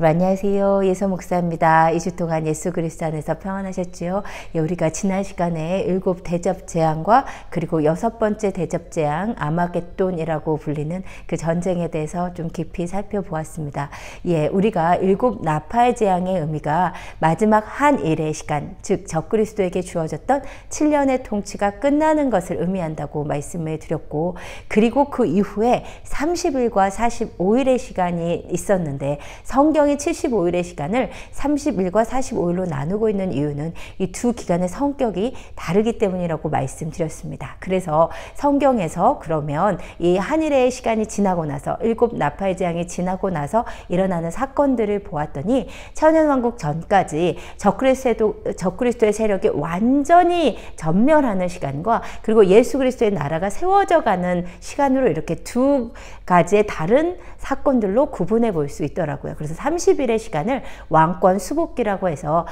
여러분 안녕하세요. 예서 목사입니다. 2주 동안 예수 그리스도 안에서 평안하셨지요? 우리가 지난 시간에 7 대접 재앙과 그리고 6번째 대접 재앙 아마겟돈이라고 불리는 그 전쟁에 대해서 좀 깊이 살펴보았습니다. 우리가 7 나팔 재앙의 의미가 마지막 한 일의 시간, 즉 적그리스도에게 주어졌던 7년의 통치가 끝나는 것을 의미한다고 말씀을 드렸고, 그리고 그 이후에 30일과 45일의 시간이 있었는데 성경이 75일의 시간을 30일과 45일로 나누고 있는 이유는 이 두 기간의 성격이 다르기 때문이라고 말씀드렸습니다. 그래서 성경에서 그러면 이 한일의 시간이 지나고 나서 7 나팔 재앙이 지나고 나서 일어나는 사건들을 보았더니 천연왕국 전까지 적그리스도의 세력이 완전히 전멸하는 시간과 그리고 예수 그리스도의 나라가 세워져 가는 시간으로 이렇게 두 가지의 다른 사건들로 구분해 볼 수 있더라고요. 그래서 30일의 시간을 왕권 수복기라고 해서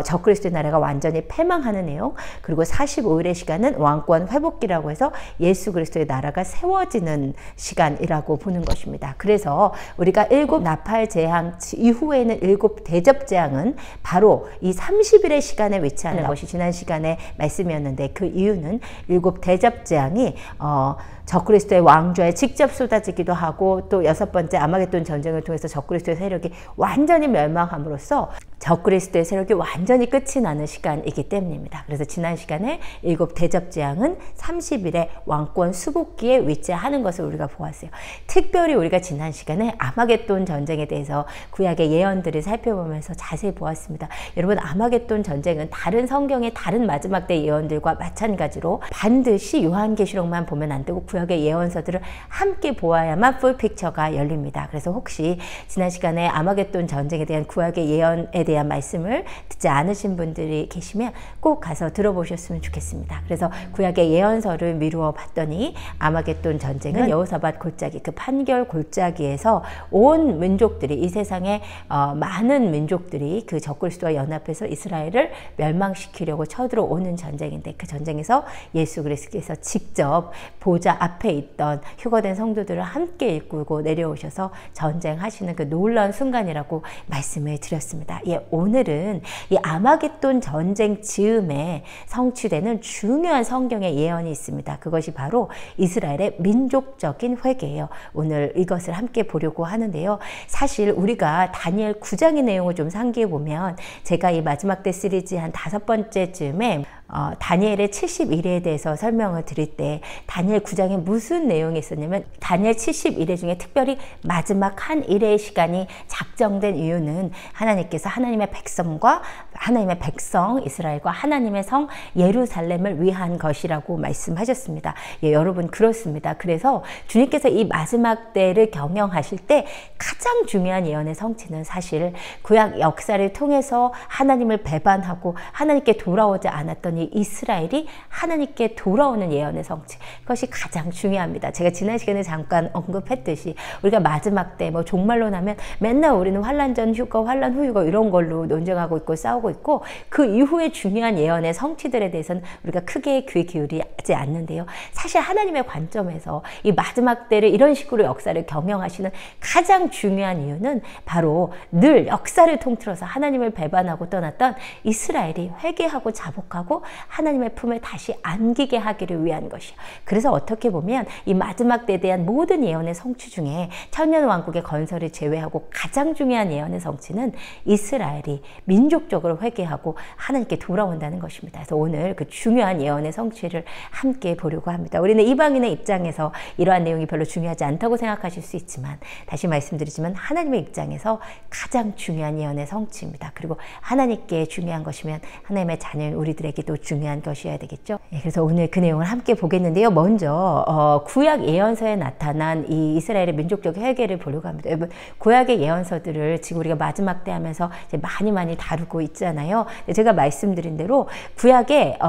적그리스도의 나라가 완전히 패망하는 내용, 그리고 45일의 시간은 왕권 회복기라고 해서 예수 그리스도의 나라가 세워지는 시간이라고 보는 것입니다. 그래서 우리가 7 나팔 재앙 이후에는 7 대접 재앙은 바로 이 30일의 시간에 위치하는 것이 지난 시간에 말씀이었는데, 그 이유는 7 대접 재앙이 적그리스도의 왕좌에 직접 쏟아지기도 하고, 또 6번째 아마겟돈 전쟁을 통해서 적그리스도의 세력이 완전히 멸망함으로써 적그리스도의 세력이 완전히 끝이 나는 시간이기 때문입니다. 그래서 지난 시간에 7 대접 재앙은 30일의 왕권 수복기에 위치하는 것을 우리가 보았어요. 특별히 우리가 지난 시간에 아마겟돈 전쟁에 대해서 구약의 예언들을 살펴보면서 자세히 보았습니다. 여러분, 아마겟돈 전쟁은 다른 성경의 다른 마지막 때 예언들과 마찬가지로 반드시 요한계시록만 보면 안 되고 구약의 예언서들을 함께 보아야만 풀 픽처가 열립니다. 그래서 혹시 지난 시간에 아마겟돈 전쟁에 대한 구약의 예언에 대한 말씀을 듣지 않으신 분들이 계시면 꼭 가서 들어보셨으면 좋겠습니다. 그래서 구약의 예언서를 미루어 봤더니 아마겟돈 전쟁은 여호사밧 골짜기, 그 판결 골짜기에서 온 민족들이, 이 세상의 많은 민족들이 그 적그리스도와 연합해서 이스라엘을 멸망시키려고 쳐들어오는 전쟁인데, 그 전쟁에서 예수 그리스도께서 직접 보좌 앞에 있던 휴거된 성도들을 함께 이끌고 내려오셔서 전쟁하시는 그 놀라운 순간이라고 말씀을 드렸습니다. 오늘은 이 아마겟돈 전쟁 즈음에 성취되는 중요한 성경의 예언이 있습니다. 그것이 바로 이스라엘의 민족적인 회개예요. 오늘 이것을 함께 보려고 하는데요. 사실 우리가 다니엘 9장의 내용을 좀 상기해 보면, 제가 이 마지막 때 시리즈 한 5번째쯤에 다니엘의 70일에 대해서 설명을 드릴 때 다니엘 9장에 무슨 내용이 있었냐면, 다니엘 70일에 중에 특별히 마지막 한 일의 시간이 작정된 이유는 하나님께서 하나님의 백성과 하나님의 백성 이스라엘과 하나님의 성 예루살렘을 위한 것이라고 말씀하셨습니다. 여러분, 그렇습니다. 그래서 주님께서 이 마지막 때를 경영하실 때 가장 중요한 예언의 성취는 사실 구약 역사를 통해서 하나님을 배반하고 하나님께 돌아오지 않았던 이 이스라엘이 하나님께 돌아오는 예언의 성취, 그것이 가장 중요합니다. 제가 지난 시간에 잠깐 언급했듯이 우리가 마지막 때 종말로 나면 맨날 우리는 환란 전 휴거, 환란 후 휴거 이런 걸로 논쟁하고 있고 싸우고 있고, 그 이후에 중요한 예언의 성취들에 대해서는 우리가 크게 귀 기울이지 않는데요. 사실 하나님의 관점에서 이 마지막 때를 이런 식으로 역사를 경영하시는 가장 중요한 이유는 바로 늘 역사를 통틀어서 하나님을 배반하고 떠났던 이스라엘이 회개하고 자복하고 하나님의 품에 다시 안기게 하기를 위한 것이에요. 그래서 어떻게 보면 이 마지막 때에 대한 모든 예언의 성취 중에 천년왕국의 건설을 제외하고 가장 중요한 예언의 성취는 이스라엘이 민족적으로 회개하고 하나님께 돌아온다는 것입니다. 그래서 오늘 그 중요한 예언의 성취를 함께 보려고 합니다. 우리는 이방인의 입장에서 이러한 내용이 별로 중요하지 않다고 생각하실 수 있지만, 다시 말씀드리지만 하나님의 입장에서 가장 중요한 예언의 성취입니다. 그리고 하나님께 중요한 것이면 하나님의 자녀인 우리들에게도 중요한 것이어야 되겠죠. 그래서 오늘 그 내용을 함께 보겠는데요. 먼저 구약 예언서에 나타난 이 이스라엘의 민족적 회개를 보려고 합니다. 여러분, 구약의 예언서들을 지금 우리가 마지막 때 하면서 이제 많이 다루고 있잖아요. 제가 말씀드린 대로 구약의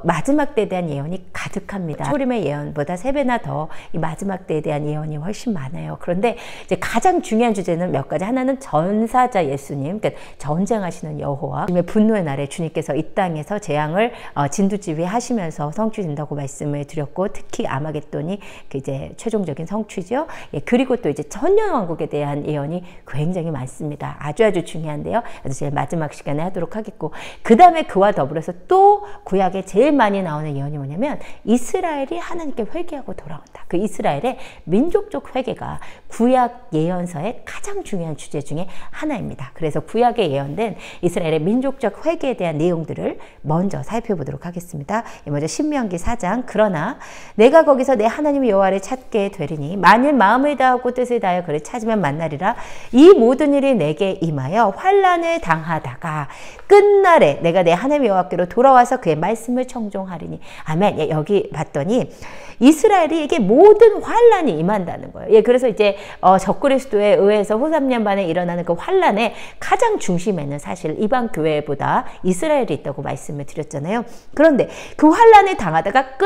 마지막 때에 대한 예언이 가득합니다. 초림의 예언보다 3배나 더 이 마지막 때에 대한 예언이 훨씬 많아요. 그런데 이제 가장 중요한 주제는 몇 가지. 하나는 전사자 예수님, 그러니까 전쟁하시는 여호와, 분노의 날에 주님께서 이 땅에서 재앙을 진두지휘하시면서 성취된다고 말씀을 드렸고, 특히 아마겟돈이 이제 최종적인 성취죠. 예, 그리고 또 이제 천년왕국에 대한 예언이 굉장히 많습니다. 아주 중요한데요. 그래서 제일 마지막 시간에 하도록 하겠고, 그 다음에 그와 더불어서 또 구약에 제일 많이 나오는 예언이 뭐냐면 이스라엘이 하나님께 회개하고 돌아온다. 그 이스라엘의 민족적 회개가 구약 예언서의 가장 중요한 주제 중에 하나입니다. 그래서 구약에 예언된 이스라엘의 민족적 회개에 대한 내용들을 먼저 살펴보도록 하겠습니다. 먼저 신명기 4장. 그러나 내가 거기서 내 하나님 여호와를 찾게 되리니 만일 마음을 다하고 뜻을 다하여 그를 찾으면 만나리라. 이 모든 일이 내게 임하여 환난을 당하다가 끝날에 내가 내 하나님 여호와께로 돌아와서 그의 말씀을 청종하리니. 아멘. 예, 여기 봤더니 이스라엘에게 모든 환난이 임한다는 거예요. 예, 그래서 이제 적그리스도에 의해서 후 3년 만에 일어나는 그 환난의 가장 중심에는 사실 이방 교회보다 이스라엘이 있다고 말씀을 드렸잖아요. 그런데 그 환난을 당하다가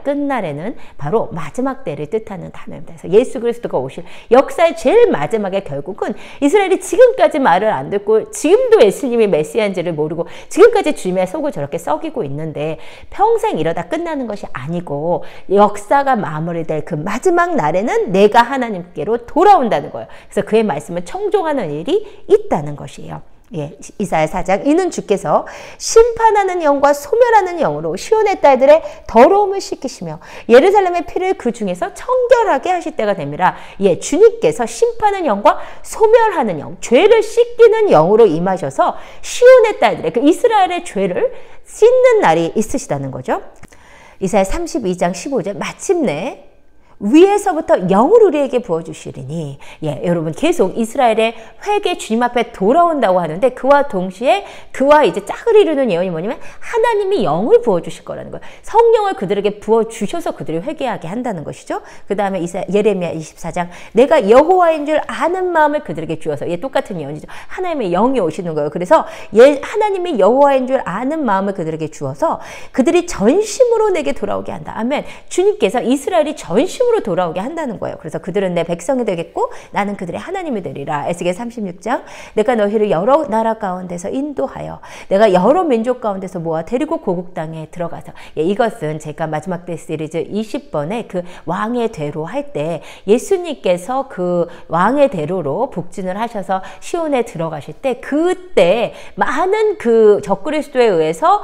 끝날에는 바로 마지막 때를 뜻하는 단어입니다. 그래서 예수 그리스도가 오실 역사의 제일 마지막에 결국은 이스라엘이 지금까지 말을 안 듣고 지금도 예수님이 메시아인지를 모르고 지금까지 주님의 속을 저렇게 썩이고 있는데 평생 이러다 끝나는 것이 아니고 역사가 마무리될 그 마지막 날에는 내가 하나님께로 돌아온다는 거예요. 그래서 그의 말씀을 청종하는 일이 있다는 것이에요. 예, 이사야 4장. 이는 주께서 심판하는 영과 소멸하는 영으로 시온의 딸들의 더러움을 씻기시며 예루살렘의 피를 그 중에서 청결하게 하실 때가 됩니다. 예, 주님께서 심판하는 영과 소멸하는 영, 죄를 씻기는 영으로 임하셔서 시온의 딸들의 그 이스라엘의 죄를 씻는 날이 있으시다는 거죠. 이사야 32장 15절. 마침내 위에서부터 영을 우리에게 부어주시리니. 예, 여러분 계속 이스라엘의 회개 주님 앞에 돌아온다고 하는데 그와 동시에 그와 이제 짝을 이루는 예언이 뭐냐면 하나님이 영을 부어주실 거라는 거예요. 성령을 그들에게 부어주셔서 그들이 회개하게 한다는 것이죠. 그 다음에 예레미야 24장. 내가 여호와인 줄 아는 마음을 그들에게 주어서. 예, 똑같은 예언이죠. 하나님의 영이 오시는 거예요. 그래서 하나님이 여호와인 줄 아는 마음을 그들에게 주어서 그들이 전심으로 내게 돌아오게 한다. 아멘. 주님께서 이스라엘이 전심으로 돌아오게 한다는 거예요. 그래서 그들은 내 백성이 되겠고 나는 그들의 하나님이 되리라. 에스겔 36장. 내가 너희를 여러 나라 가운데서 인도하여 내가 여러 민족 가운데서 모아 데리고 고국 땅에 들어가서. 예, 이것은 제가 마지막 때 시리즈 20번에 그 왕의 대로 할 때 예수님께서 그 왕의 대로로 북진을 하셔서 시온에 들어가실 때 그때 많은 그 적그리스도에 의해서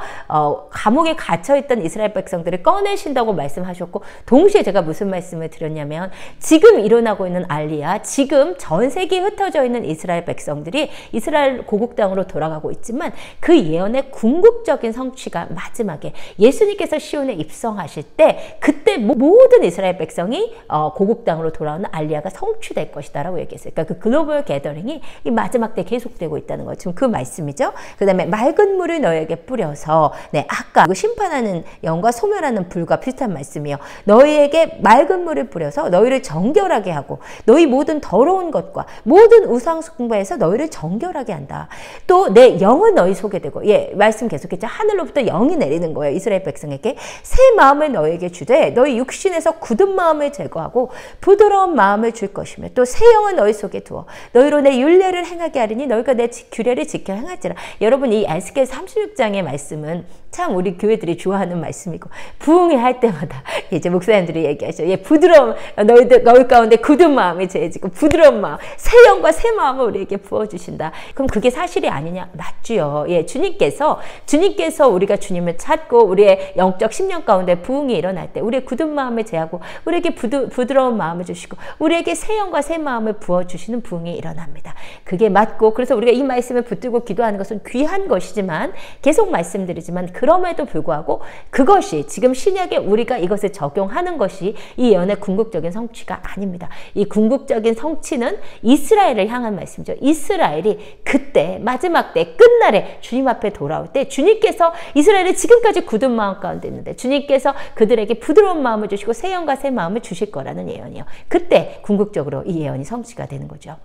감옥에 갇혀있던 이스라엘 백성들을 꺼내신다고 말씀하셨고, 동시에 제가 무슨 말씀을 드렸냐면 지금 일어나고 있는 알리야, 지금 전 세계에 흩어져 있는 이스라엘 백성들이 이스라엘 고국 땅으로 돌아가고 있지만 그 예언의 궁극적인 성취가 마지막에 예수님께서 시온에 입성하실 때 그때 모든 이스라엘 백성이 고국 땅으로 돌아오는 알리야가 성취될 것이다라고 얘기했어요. 그러니까 그 글로벌 게더링이 이 마지막 때 계속되고 있다는 거 지금 그 말씀이죠. 그 다음에 맑은 물을 너에게 뿌려서, 네, 아까 심판하는 영과 소멸하는 불과 비슷한 말씀이에요. 너희에게 맑은 물을 뿌려서 너희를 정결하게 하고 너희 모든 더러운 것과 모든 우상 숭배에서 너희를 정결하게 한다. 또 내 영은 너희 속에 되고, 예, 말씀 계속했죠. 하늘로부터 영이 내리는 거예요. 이스라엘 백성에게 새 마음을 너에게 주되 너희 육신에서 굳은 마음을 제거하고 부드러운 마음을 줄 것이며 또 새 영을 너희 속에 두어 너희로 내 율례를 행하게 하리니 너희가 내 규례를 지켜 행할지라. 여러분, 이 에스겔 36장의 말씀은 참 우리 교회들이 좋아하는 말씀이고 부흥회 할 때마다 이제 목사님들이 얘기하죠. 예, 부드러운 너희 가운데 굳은 마음이 제해지고 부드러운 마음, 새 영과 새 마음을 우리에게 부어주신다. 그럼 그게 사실이 아니냐? 맞지요. 예, 주님께서 우리가 주님을 찾고 우리의 영적 심령 가운데 부흥이 일어날 때 우리의 굳은 마음을 제하고 우리에게 부드러운 마음을 주시고 우리에게 새 영과 새 마음을 부어주시는 부흥이 일어납니다. 그게 맞고, 그래서 우리가 이 말씀을 붙들고 기도하는 것은 귀한 것이지만 계속 말씀드리지만 그럼에도 불구하고 그것이 지금 신약에 우리가 이것을 적용하는 것이 이 예언의 궁극적인 성취가 아닙니다. 이 궁극적인 성취는 이스라엘을 향한 말씀이죠. 이스라엘이 그때 마지막 때 끝날에 주님 앞에 돌아올 때 주님께서 이스라엘이 지금까지 굳은 마음 가운데 있는데 주님께서 그들에게 부드러운 마음을 주시고 새 영과 새 마음을 주실 거라는 예언이에요. 그때 궁극적으로 이 예언이 성취가 되는 거죠.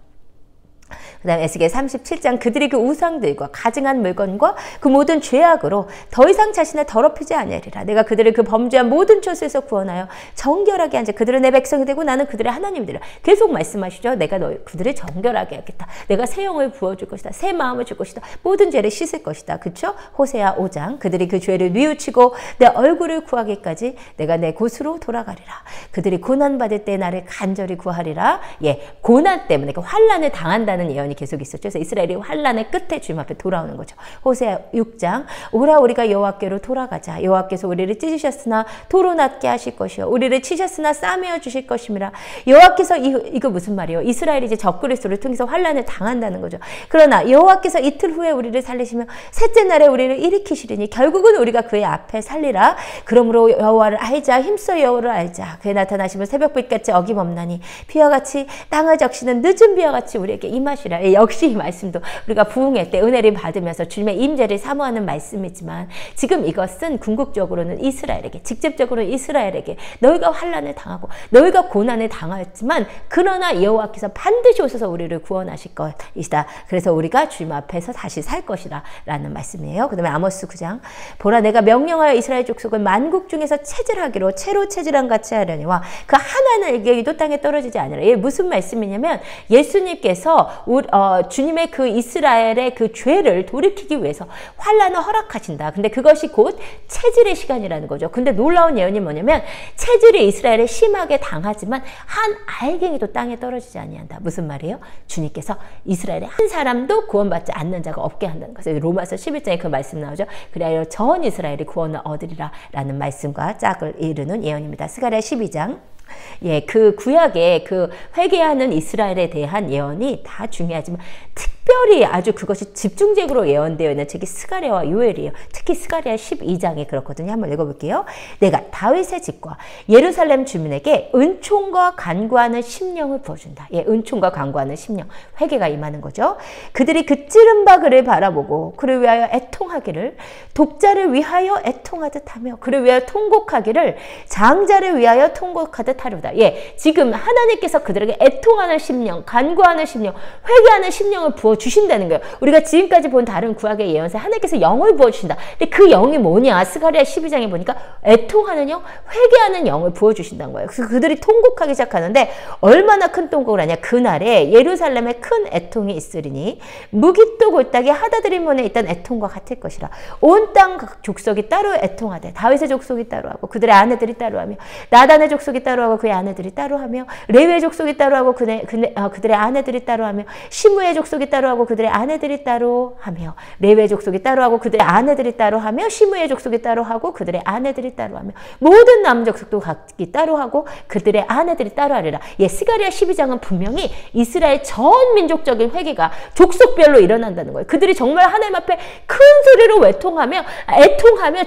그 다음에 에스겔 37장 그들이 그 우상들과 가증한 물건과 그 모든 죄악으로 더 이상 자신을 더럽히지 아니하리라. 내가 그들을 그 범죄한 모든 처소에서 구원하여 정결하게 하자. 그들은 내 백성이 되고 나는 그들의 하나님이 되리라. 계속 말씀하시죠. 내가 그들을 정결하게 하겠다. 내가 새 영을 부어줄 것이다. 새 마음을 줄 것이다. 모든 죄를 씻을 것이다. 그렇죠? 호세아 5장 그들이 그 죄를 뉘우치고 내 얼굴을 구하기까지 내가 내 곳으로 돌아가리라. 그들이 고난받을 때 나를 간절히 구하리라. 예, 고난 때문에 환난을 당한다는 예언이 계속 있었죠. 그래서 이스라엘이 환난의 끝에 주님 앞에 돌아오는 거죠. 호세아 6장 오라 우리가 여호와께로 돌아가자. 여호와께서 우리를 찢으셨으나 도로 낫게 하실 것이요 우리를 치셨으나 싸매어 주실 것임이라. 여호와께서 이거 무슨 말이에요? 이스라엘이 이제 적그리스도를 통해서 환난을 당한다는 거죠. 그러나 여호와께서 이틀 후에 우리를 살리시며 셋째 날에 우리를 일으키시리니 결국은 우리가 그의 앞에 살리라. 그러므로 여호와를 알자. 힘써 여호와를 알자. 그의 나타나시면 새벽빛같이 어김없나니 비와 같이 땅을 적시는 늦은 비와 같이 우리에게 임하시라. 역시 이 말씀도 우리가 부흥회 때 은혜를 받으면서 주님의 임재를 사모하는 말씀이지만 지금 이것은 궁극적으로는 이스라엘에게 직접적으로 이스라엘에게 너희가 환난을 당하고 너희가 고난을 당하였지만 그러나 여호와께서 반드시 오셔서 우리를 구원하실 것이다. 그래서 우리가 주님 앞에서 다시 살 것이라 라는 말씀이에요. 그 다음에 아모스 9장 보라 내가 명령하여 이스라엘 족속을 만국 중에서 체질하기로 채로 체질한 같이 하려니와 그 하나는 일개기도 땅에 떨어지지 않으라. 이게 무슨 말씀이냐면 예수님께서 주님의 그 이스라엘의 그 죄를 돌이키기 위해서 환난을 허락하신다. 근데 그것이 곧 체질의 시간이라는 거죠. 근데 놀라운 예언이 뭐냐면 체질이 이스라엘에 심하게 당하지만 한 알갱이도 땅에 떨어지지 아니한다. 무슨 말이에요? 주님께서 이스라엘에 한 사람도 구원받지 않는 자가 없게 한다는 것을 로마서 11장에 그 말씀 나오죠. 그래야 전 이스라엘이 구원을 얻으리라 라는 말씀과 짝을 이루는 예언입니다. 스가랴 12장 예, 그 구약의 그 회개하는 이스라엘에 대한 예언이 다 중요하지만 특별히 아주 그것이 집중적으로 예언되어 있는 책이 스가랴와 요엘이에요. 특히 스가랴 12장에 그렇거든요. 한번 읽어볼게요. 내가 다윗의 집과 예루살렘 주민에게 은총과 간구하는 심령을 부어준다. 예, 은총과 간구하는 심령, 회개가 임하는 거죠. 그들이 그 찌른 바그를 바라보고 그를 위하여 애통하기를 독자를 위하여 애통하듯 하며 그를 위하여 통곡하기를 장자를 위하여 통곡하듯 하려다. 예, 지금 하나님께서 그들에게 애통하는 심령, 간구하는 심령, 회개하는 심령을 부어주신다는 거예요. 우리가 지금까지 본 다른 구약의 예언서에 하나님께서 영을 부어주신다. 근데 그 영이 뭐냐? 스가랴 12장에 보니까 애통하는 영, 회개하는 영을 부어주신다는 거예요. 그래서 그들이 통곡하기 시작하는데 얼마나 큰 통곡을 하냐? 그날에 예루살렘에 큰 애통이 있으리니 무깃도 골짜기 하다드림몬에 있던 애통과 같을 것이라. 온 땅 족속이 따로 애통하되 다윗의 족속이 따로 하고 그들의 아내들이 따로 하며 나단의 족속이 따로 하고 그의 아내들이 따로 하며 레위의 족속이 따로 하고 그들의 아내들이 따로 하며 시므의 족속이 따로 하고 그들의 아내들이 따로 하며 레위의 족속이 따로 하고 그들의 아내들이 따로 하며 시므의 족속이 따로 하고 그들의 아내들이 따로 하며 모든 남 족속도 각기 따로 하고 그들의 아내들이 따로 하리라. 예, 스가랴 12장은 분명히 이스라엘 전 민족적인 회개가 족속별로 일어난다는 거예요. 그들이 정말 하나님 앞에 큰 소리로 애통하며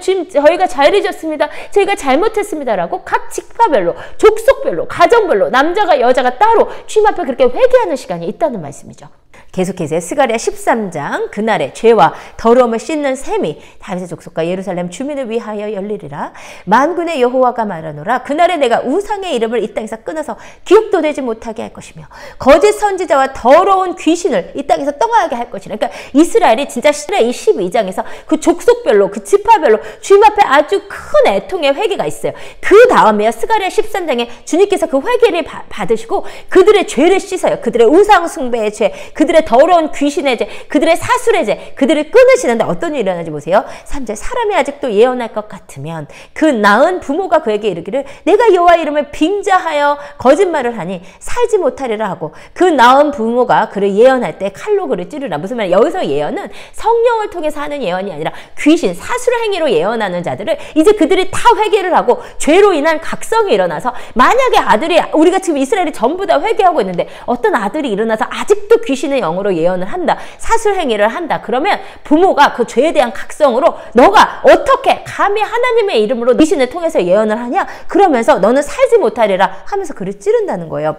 지금 저희가 잘 잊었습니다. 저희가 잘못했습니다라고 각 직파별로 족속별로 가정별로 남자가 여자가 따로 주님 앞에 그렇게 회개하는 시간이 있다는 말씀이죠. 계속해서 스가랴 13장 그날에 죄와 더러움을 씻는 셈이 다윗의 족속과 예루살렘 주민을 위하여 열리리라. 만군의 여호와가 말하노라. 그날에 내가 우상의 이름을 이 땅에서 끊어서 기억도 되지 못하게 할 것이며 거짓 선지자와 더러운 귀신을 이 땅에서 떠나게 할 것이라. 그러니까 이스라엘이 진짜 이 12장에서 그 족속별로 그 지파별로 주님 앞에 아주 큰 애통의 회개가 있어요. 그 다음에요. 스가랴 13장에 주님께서 그 회개를 받으시고 그들의 죄를 씻어요. 그들의 우상 숭배의 죄, 그들의 더러운 귀신의 죄, 그들의 사술의 죄, 그들을 끊으시는데 어떤 일이 일어나지 보세요. 3절 사람이 아직도 예언할 것 같으면 그 낳은 부모가 그에게 이르기를 내가 여호와 이름을 빙자하여 거짓말을 하니 살지 못하리라 하고 그 낳은 부모가 그를 예언할 때 칼로 그를 찌르라. 무슨 말이야? 여기서 예언은 성령을 통해서 하는 예언이 아니라 귀신, 사술 행위로 예언하는 자들을 이제 그들이 다 회개를 하고 죄로 인한 각성이 일어나서 만약에 아들이 우리가 지금 이스라엘이 전부 다 회개하고 있는데 어떤 아들이 일어나서 아직도 귀신의 영으로 예언을 한다. 사술 행위를 한다. 그러면 부모가 그 죄에 대한 각성으로 너가 어떻게 감히 하나님의 이름으로 귀신을 통해서 예언을 하냐? 그러면서 너는 살지 못하리라 하면서 그를 찌른다는 거예요.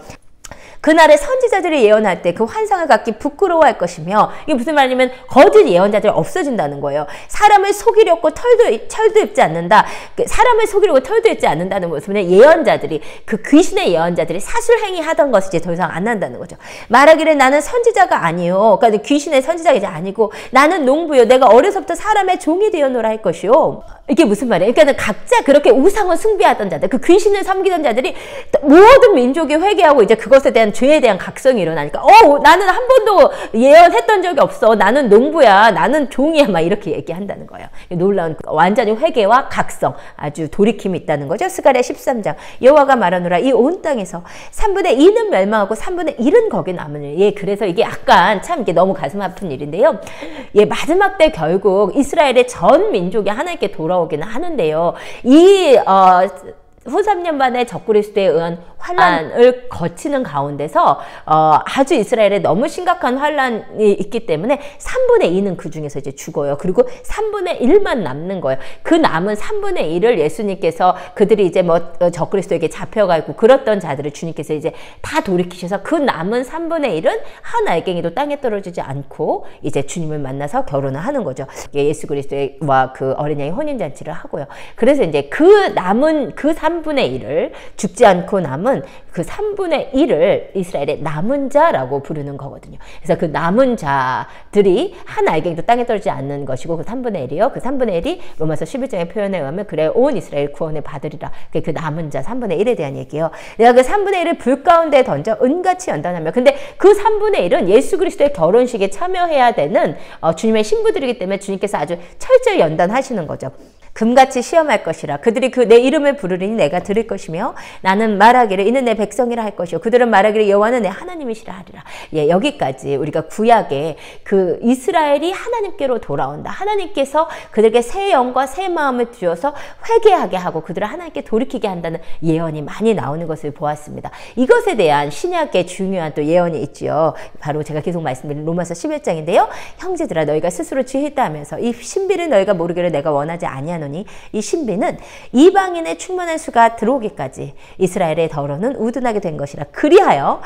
그날에 선지자들이 예언할 때 그 환상을 갖기 부끄러워할 것이며, 이게 무슨 말이냐면 거짓 예언자들이 없어진다는 거예요. 사람을 속이려고 철도 입지 않는다. 사람을 속이려고 털도 입지 않는다는 것은 예언자들이, 그 귀신의 예언자들이 사술행위 하던 것이 이제 더 이상 안 난다는 거죠. 말하기를 나는 선지자가 아니요, 그러니까 귀신의 선지자가 이제 아니고 나는 농부요, 내가 어려서부터 사람의 종이 되어노라 할 것이요. 이게 무슨 말이에요? 그러니까 각자 그렇게 우상을 숭배하던 자들, 그 귀신을 섬기던 자들이 모든 민족이 회개하고 이제 그것에 대한 죄에 대한 각성이 일어나니까 나는 한 번도 예언했던 적이 없어, 나는 농부야, 나는 종이야, 막 이렇게 얘기한다는 거예요. 놀라운 완전히 회개와 각성, 아주 돌이킴이 있다는 거죠. 스가랴 13장 여호와가 말하노라 이 온 땅에서 3분의 2는 멸망하고 3분의 1은 거기 남으니. 예, 그래서 이게 약간 참 이게 너무 가슴 아픈 일인데요. 예, 마지막 때 결국 이스라엘의 전 민족이 하나님께 돌아오기는 하는데요. 이 후 3년 만에 적그리스도에 의한 환란을 거치는 가운데서 아주 이스라엘에 너무 심각한 환란이 있기 때문에 3분의 2는 그 중에서 이제 죽어요. 그리고 3분의 1만 남는 거예요. 그 남은 3분의 1을 예수님께서, 그들이 이제 뭐 적그리스도에게 잡혀가고 그랬던 자들을 주님께서 이제 다 돌이키셔서 그 남은 3분의 1은 한 알갱이도 땅에 떨어지지 않고 이제 주님을 만나서 결혼을 하는 거죠. 예수 그리스도와 그 어린 양의 혼인잔치를 하고요. 그래서 이제 그 남은 그 3분의 1을, 죽지 않고 남은 그 3분의 1을 이스라엘의 남은 자라고 부르는 거거든요. 그래서 그 남은 자들이 한 알갱이도 땅에 떨어지지 않는 것이고, 그 3분의 1이요. 그 3분의 1이 로마서 11장의 표현에 의하면 그래 온 이스라엘 구원을 받으리라. 그 남은 자 3분의 1에 대한 얘기예요. 내가 그 3분의 1을 불 가운데 던져 은같이 연단하며, 근데 그 3분의 1은 예수 그리스도의 결혼식에 참여해야 되는 주님의 신부들이기 때문에 주님께서 아주 철저히 연단하시는 거죠. 금같이 시험할 것이라. 그들이 그 내 이름을 부르리니 내가 들을 것이며, 나는 말하기를 이는 내 백성이라 할 것이요 그들은 말하기를 여호와는 내 하나님이시라 하리라. 예, 여기까지 우리가 구약에 그 이스라엘이 하나님께로 돌아온다, 하나님께서 그들에게 새 영과 새 마음을 주어서 회개하게 하고 그들을 하나님께 돌이키게 한다는 예언이 많이 나오는 것을 보았습니다. 이것에 대한 신약의 중요한 또 예언이 있지요. 바로 제가 계속 말씀드린 로마서 11장인데요. 형제들아 너희가 스스로 지혜있다 하면서 이 신비를 너희가 모르기를 내가 원하지 아니하노니, 이 신비는 이방인의 충만한 수가 들어오기까지 이스라엘의 더러는 우둔하게 된 것이라. 그리하여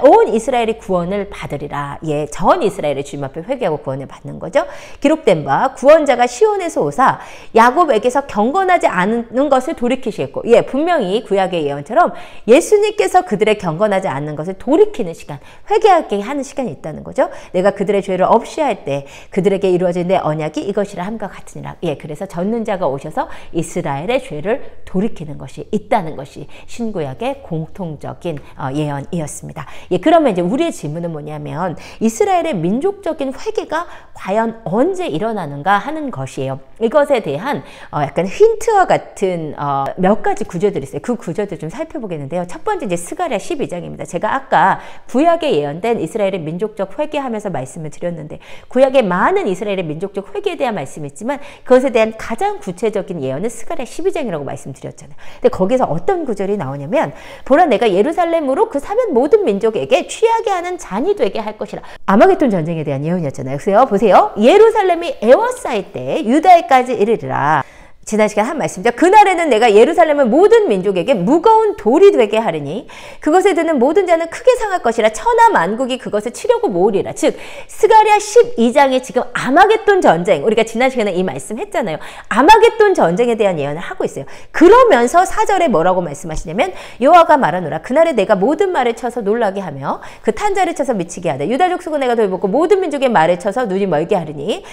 온 이스라엘이 구원을 받으리라. 예, 전 이스라엘의 주님 앞에 회개하고 구원을 받는 거죠. 기록된 바 구원자가 시온에서 오사 야곱에게서 경건하지 않은 것을 돌이키시겠고, 예, 분명히 구약의 예언처럼 예수님께서 그들의 경건하지 않는 것을 돌이키는 시간, 회개하게 하는 시간이 있다는 거죠. 내가 그들의 죄를 없이 할 때 그들에게 이루어진 내 언약이 이것이라 함과 같으니라. 예, 그래서 전는 자가 오셔서 이스라엘의 죄를 돌이키는 것이 있다는 것이 신구약의 공통적인 예언이었습니다. 예, 그러면 이제 우리의 질문은 뭐냐면, 이스라엘의 민족적인 회개가 과연 언제 일어나는가 하는 것이에요. 이것에 대한 약간 힌트와 같은 몇 가지 구절들이 있어요. 그 구절들 좀 살펴보겠는데요. 첫 번째 이제 스가랴 12장입니다. 제가 아까 구약에 예언된 이스라엘의 민족적 회개하면서 말씀을 드렸는데, 구약에 많은 이스라엘의 민족적 회개에 대한 말씀이 있지만 그것에 대한 가장 구체적인 예언은 스가랴 12장이라고 말씀드렸잖아요. 근데 거기서 어떤 구절이 나오냐면, 보라 내가 예루살렘으로 그 사면 모든 민족에게 취하게 하는 잔이 되게 할 것이라. 아마겟돈 전쟁에 대한 예언이었잖아요. 그래서 보세요. 예루살렘이 에워싸일 때 유다에까지 이르리라. 지난 시간 한 말씀이죠. 그날에는 내가 예루살렘을 모든 민족에게 무거운 돌이 되게 하리니 그것에 드는 모든 자는 크게 상할 것이라. 천하 만국이 그것을 치려고 모으리라. 즉 스가랴 12장에 지금 아마겟돈 전쟁, 우리가 지난 시간에 이 말씀 했잖아요. 아마겟돈 전쟁에 대한 예언을 하고 있어요. 그러면서 4절에 뭐라고 말씀하시냐면, 여호와가 말하노라 그날에 내가 모든 말을 쳐서 놀라게 하며 그 탄자를 쳐서 미치게 하되 유다 족속은 내가 돌보고 모든 민족의 말을 쳐서 눈이 멀게 하리니.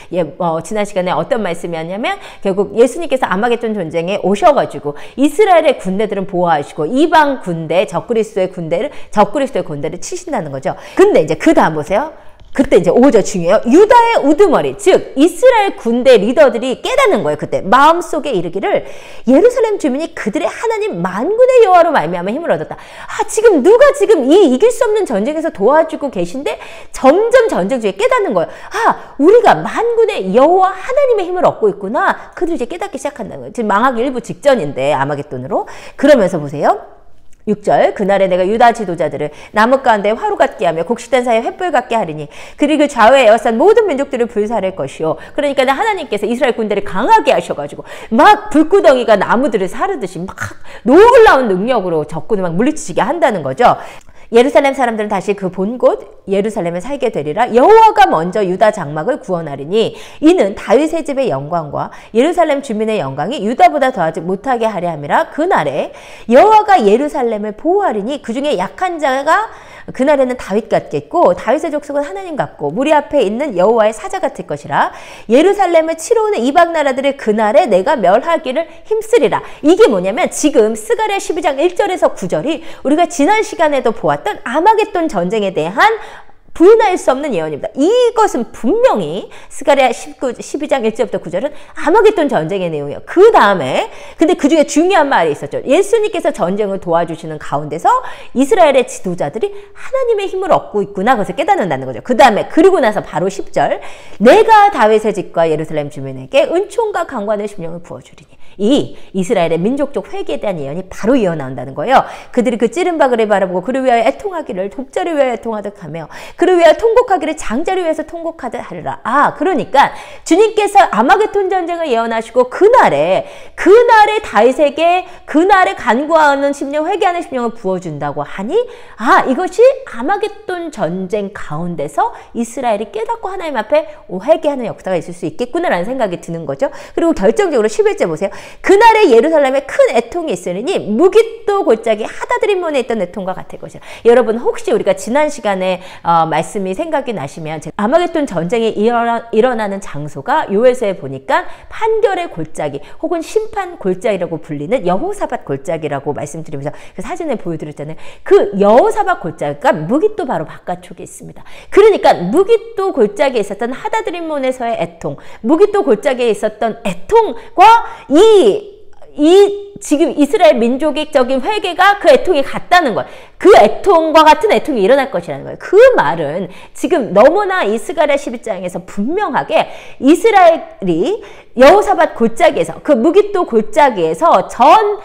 지난 시간에 어떤 말씀이었냐면, 결국 예수님께서 아마겟돈 전쟁에 오셔가지고 이스라엘의 군대들은 보호하시고 이방 군대, 적그리스도의 군대를 치신다는 거죠. 근데 이제 그 다음 보세요. 그때 이제 5절 중요해요. 유다의 우두머리, 즉 이스라엘 군대 리더들이 깨닫는 거예요. 그때 마음속에 이르기를 예루살렘 주민이 그들의 하나님 만군의 여호와로 말미암아 힘을 얻었다. 지금 누가 지금 이 이길 수 없는 전쟁에서 도와주고 계신데 점점 전쟁 중에 깨닫는 거예요. 우리가 만군의 여호와 하나님의 힘을 얻고 있구나. 그들이 이제 깨닫기 시작한다는 거예요. 지금 망하기 일부 직전인데 아마겟돈으로. 그러면서 보세요. 6절 그날에 내가 유다 지도자들을 나무 가운데 화로 같게 하며 곡식단 사이에 횃불 같게 하리니 그리고 좌우에 에워싼 모든 민족들을 불살할 것이요. 그러니까 하나님께서 이스라엘 군대를 강하게 하셔가지고 막 불구덩이가 나무들을 사르듯이 막 놀라운 능력으로 적군을 막 물리치게 한다는 거죠. 예루살렘 사람들은 다시 그 본 곳 예루살렘에 살게 되리라. 여호와가 먼저 유다 장막을 구원하리니 이는 다윗의 집의 영광과 예루살렘 주민의 영광이 유다보다 더하지 못하게 하려 함이라. 그날에 여호와가 예루살렘을 보호하리니 그중에 약한 자가 그날에는 다윗 같겠고 다윗의 족속은 하나님 같고 무리 앞에 있는 여호와의 사자 같을 것이라. 예루살렘을 치러 오는 이방 나라들의 그날에 내가 멸하기를 힘쓰리라. 이게 뭐냐면 지금 스가랴 12장 1절에서 9절이 우리가 지난 시간에도 보았던 아마겟돈 전쟁에 대한 부인할 수 없는 예언입니다. 이것은 분명히 스가랴 12장 1절부터 9절은 아마겟돈 전쟁의 내용이에요. 그 다음에 근데 그 중에 중요한 말이 있었죠. 예수님께서 전쟁을 도와주시는 가운데서 이스라엘의 지도자들이 하나님의 힘을 얻고 있구나. 그것을 깨닫는다는 거죠. 그 다음에 그리고 나서 바로 10절 내가 다윗의 집과 예루살렘 주민에게 은총과 강관의 심령을 부어주리니 이 이스라엘의 민족적 회개에 대한 예언이 바로 이어 나온다는 거예요. 그들이 그 찌른 바그를 바라보고 그를 위하여 애통하기를 돕자를 위하여 애통하듯 하며 그를 위하여 통곡하기를 장자를 위해서 통곡하듯 하리라. 그러니까 주님께서 아마겟돈 전쟁을 예언하시고 그날에 다윗에게 그날에 간구하는 심령, 회개하는 심령을 부어준다고 하니 이것이 아마겟돈 전쟁 가운데서 이스라엘이 깨닫고 하나님 앞에 회개하는 역사가 있을 수 있겠구나라는 생각이 드는 거죠. 그리고 결정적으로 11절 보세요. 그날에 예루살렘에 큰 애통이 있으니 무깃도 골짜기 하다드림몬에 있던 애통과 같을 것이라. 여러분 혹시 우리가 지난 시간에 말씀이 생각이 나시면 아마겟돈 전쟁이 일어나는 장소가 요엘서에 보니까 판결의 골짜기 혹은 심판 골짜기라고 불리는 여호사밧 골짜기라고 말씀드리면서 그 사진을 보여드렸잖아요. 그 여호사밧 골짜기가 무깃도 바로 바깥쪽에 있습니다. 그러니까 무깃도 골짜기에 있었던 하다드림몬에서의 애통, 무깃도 골짜기에 있었던 애통과 이 지금 이스라엘 민족적인 회개가 그 애통이 같다는 거예요. 그 애통과 같은 애통이 일어날 것이라는 거예요. 그 말은 지금 너무나 이 스가랴 12장에서 분명하게 이스라엘이 여호사밧 골짜기에서 그 무깃도 골짜기에서 전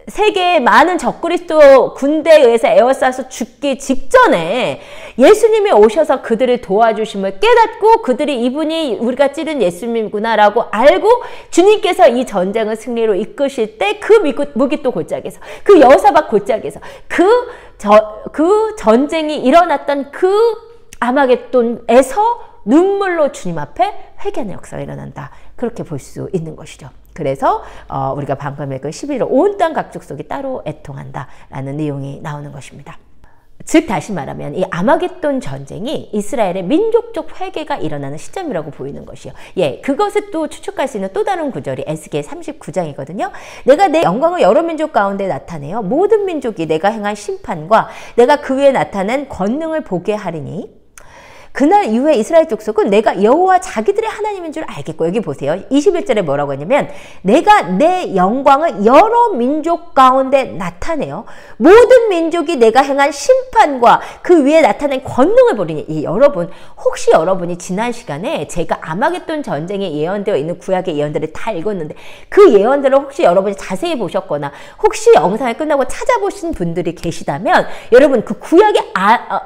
세계의 많은 적그리스도 군대에 의해서 에워싸서 죽기 직전에 예수님이 오셔서 그들을 도와주심을 깨닫고 그들이 이분이 우리가 찌른 예수님이구나라고 알고 주님께서 이 전쟁을 승리로 이끄실 때 그 무깃도 골짜기에서 그 여호사밧 골짜기에서 그 전쟁이 일어났던 그 아마겟돈에서 눈물로 주님 앞에 회개하는 역사가 일어난다. 그렇게 볼 수 있는 것이죠. 그래서 우리가 방금 읽은 11절 온 땅 각 족속이 따로 애통한다 라는 내용이 나오는 것입니다. 즉 다시 말하면 이 아마겟돈 전쟁이 이스라엘의 민족적 회개가 일어나는 시점이라고 보이는 것이요. 그것을 또 추측할 수 있는 또 다른 구절이 에스겔 39장이거든요. 내가 내 영광을 여러 민족 가운데 나타내어 모든 민족이 내가 행한 심판과 내가 그 위에 나타낸 권능을 보게 하리니 그날 이후에 이스라엘 족속은 내가 여호와 자기들의 하나님인 줄 알겠고, 여기 보세요. 21절에 뭐라고 했냐면 내가 내 영광을 여러 민족 가운데 나타내요. 모든 민족이 내가 행한 심판과 그 위에 나타낸 권능을 보리니. 여러분 혹시 여러분이 지난 시간에 제가 아마겟돈 전쟁에 예언되어 있는 구약의 예언들을 다 읽었는데 그 예언들을 혹시 여러분이 자세히 보셨거나 혹시 영상을 끝나고 찾아보신 분들이 계시다면 여러분 그 구약의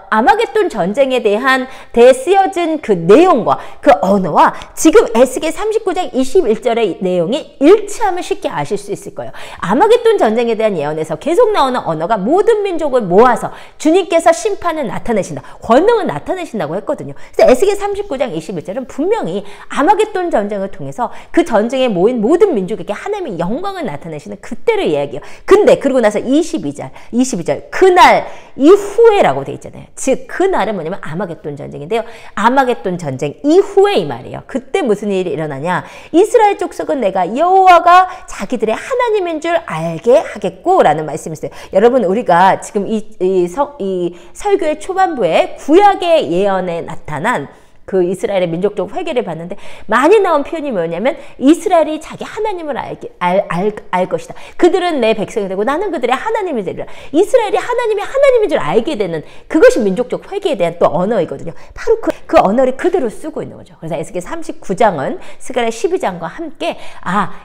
아마겟돈 전쟁에 대한 쓰여진 그 내용과 그 언어와 지금 에스겔 39장 21절의 내용이 일치하면 쉽게 아실 수 있을 거예요. 아마겟돈 전쟁에 대한 예언에서 계속 나오는 언어가 모든 민족을 모아서 주님께서 심판을 나타내신다, 권능을 나타내신다고 했거든요. 그래서 에스겔 39장 21절은 분명히 아마겟돈 전쟁을 통해서 그 전쟁에 모인 모든 민족에게 하나님의 영광을 나타내시는 그때를 이야기해요. 근데 그러고 나서 22절 그날 이후에라고 돼 있잖아요. 즉 그날은 뭐냐면 아마겟돈 전쟁인데요. 아마겟돈 전쟁 이후에 이 말이에요. 그때 무슨 일이 일어나냐? 이스라엘 족속은 내가 여호와가 자기들의 하나님인 줄 알게 하겠고 라는 말씀이 있어요. 여러분 우리가 지금 이 설교의 초반부에 구약의 예언에 나타난 그 이스라엘의 민족적 회개를 봤는데 많이 나온 표현이 뭐냐면 이스라엘이 자기 하나님을 알 것이다. 그들은 내 백성이 되고 나는 그들의 하나님이 되리라. 이스라엘이 하나님인 줄 알게 되는 그것이 민족적 회개에 대한 또 언어이거든요. 바로 그 언어를 그대로 쓰고 있는 거죠. 그래서 에스겔 39장은 스가랴 12장과 함께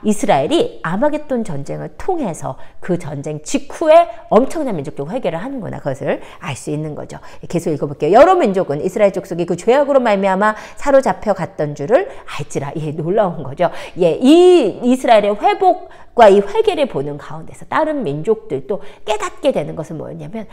이스라엘이 아마겟돈 전쟁을 통해서 그 전쟁 직후에 엄청난 민족적 회개를 하는구나, 그것을 알 수 있는 거죠. 계속 읽어볼게요. 여러 민족은 이스라엘 족속이 그 죄악으로 말미암아 사로잡혀 갔던 줄을 알지라. 놀라운 거죠. 이 이스라엘의 회복과 이 회개를 보는 가운데서 다른 민족들도 깨닫게 되는 것은 뭐였냐면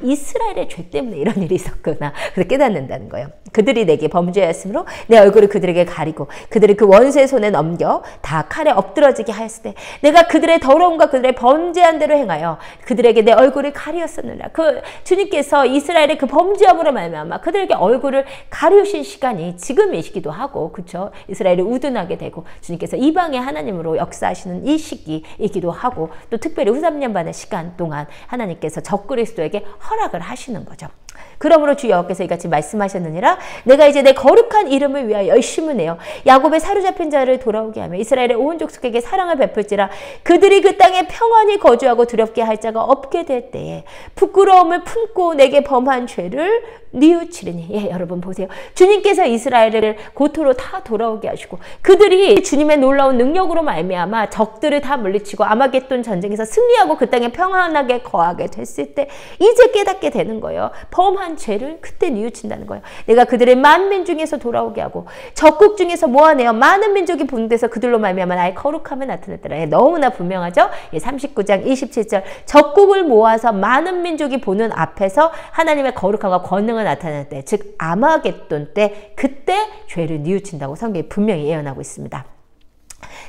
이스라엘의 죄 때문에 이런 일이 있었구나. 그래서 깨닫는다는 거예요. 그들이 내게 범죄하였으므로 내 얼굴을 그들에게 가리고 그들을 그 원수의 손에 넘겨 다 칼에 엎드러지게 하였을 때 내가 그들의 더러움과 그들의 범죄한 대로 행하여 그들에게 내 얼굴을 가리었었느라. 그 주님께서 이스라엘의 그 범죄함으로 말미암아 그들에게 얼굴을 가리우신 시간이 지금이시기도 하고, 그렇죠? 이스라엘이 우둔하게 되고 주님께서 이방의 하나님으로 역사하시는 이 시기이기도 하고, 또 특별히 후 3년 반의 시간 동안 하나님께서 적그리스도에게 허락을 하시는 거죠. 그러므로 주 여호와께서 이같이 말씀하셨느니라. 내가 이제 내 거룩한 이름을 위하여 열심을 내어 야곱의 사로잡힌 자를 돌아오게 하며 이스라엘의 온 족속에게 사랑을 베풀지라. 그들이 그 땅에 평안히 거주하고 두렵게 할 자가 없게 될 때에 부끄러움을 품고 내게 범한 죄를 뉘우치리니. 여러분 보세요. 주님께서 이스라엘을 고토로 다 돌아오게 하시고 그들이 주님의 놀라운 능력으로 말미암아 적들을 다 물리치고 아마겟돈 전쟁에서 승리하고 그 땅에 평안하게 거하게 됐을 때 이제 깨닫게 되는 거예요. 범한 죄를 그때 뉘우친다는 거예요. 내가 그들의 만민 중에서 돌아오게 하고 적국 중에서 모아내어 많은 민족이 보는 데서 그들로 말미암아 나의 거룩함을 나타냈더라. 너무나 분명하죠. 39장 27절 적국을 모아서 많은 민족이 보는 앞에서 하나님의 거룩함과 권능을 나타낼 때, 즉 아마겟돈 때, 그때 죄를 뉘우친다고 성경이 분명히 예언하고 있습니다.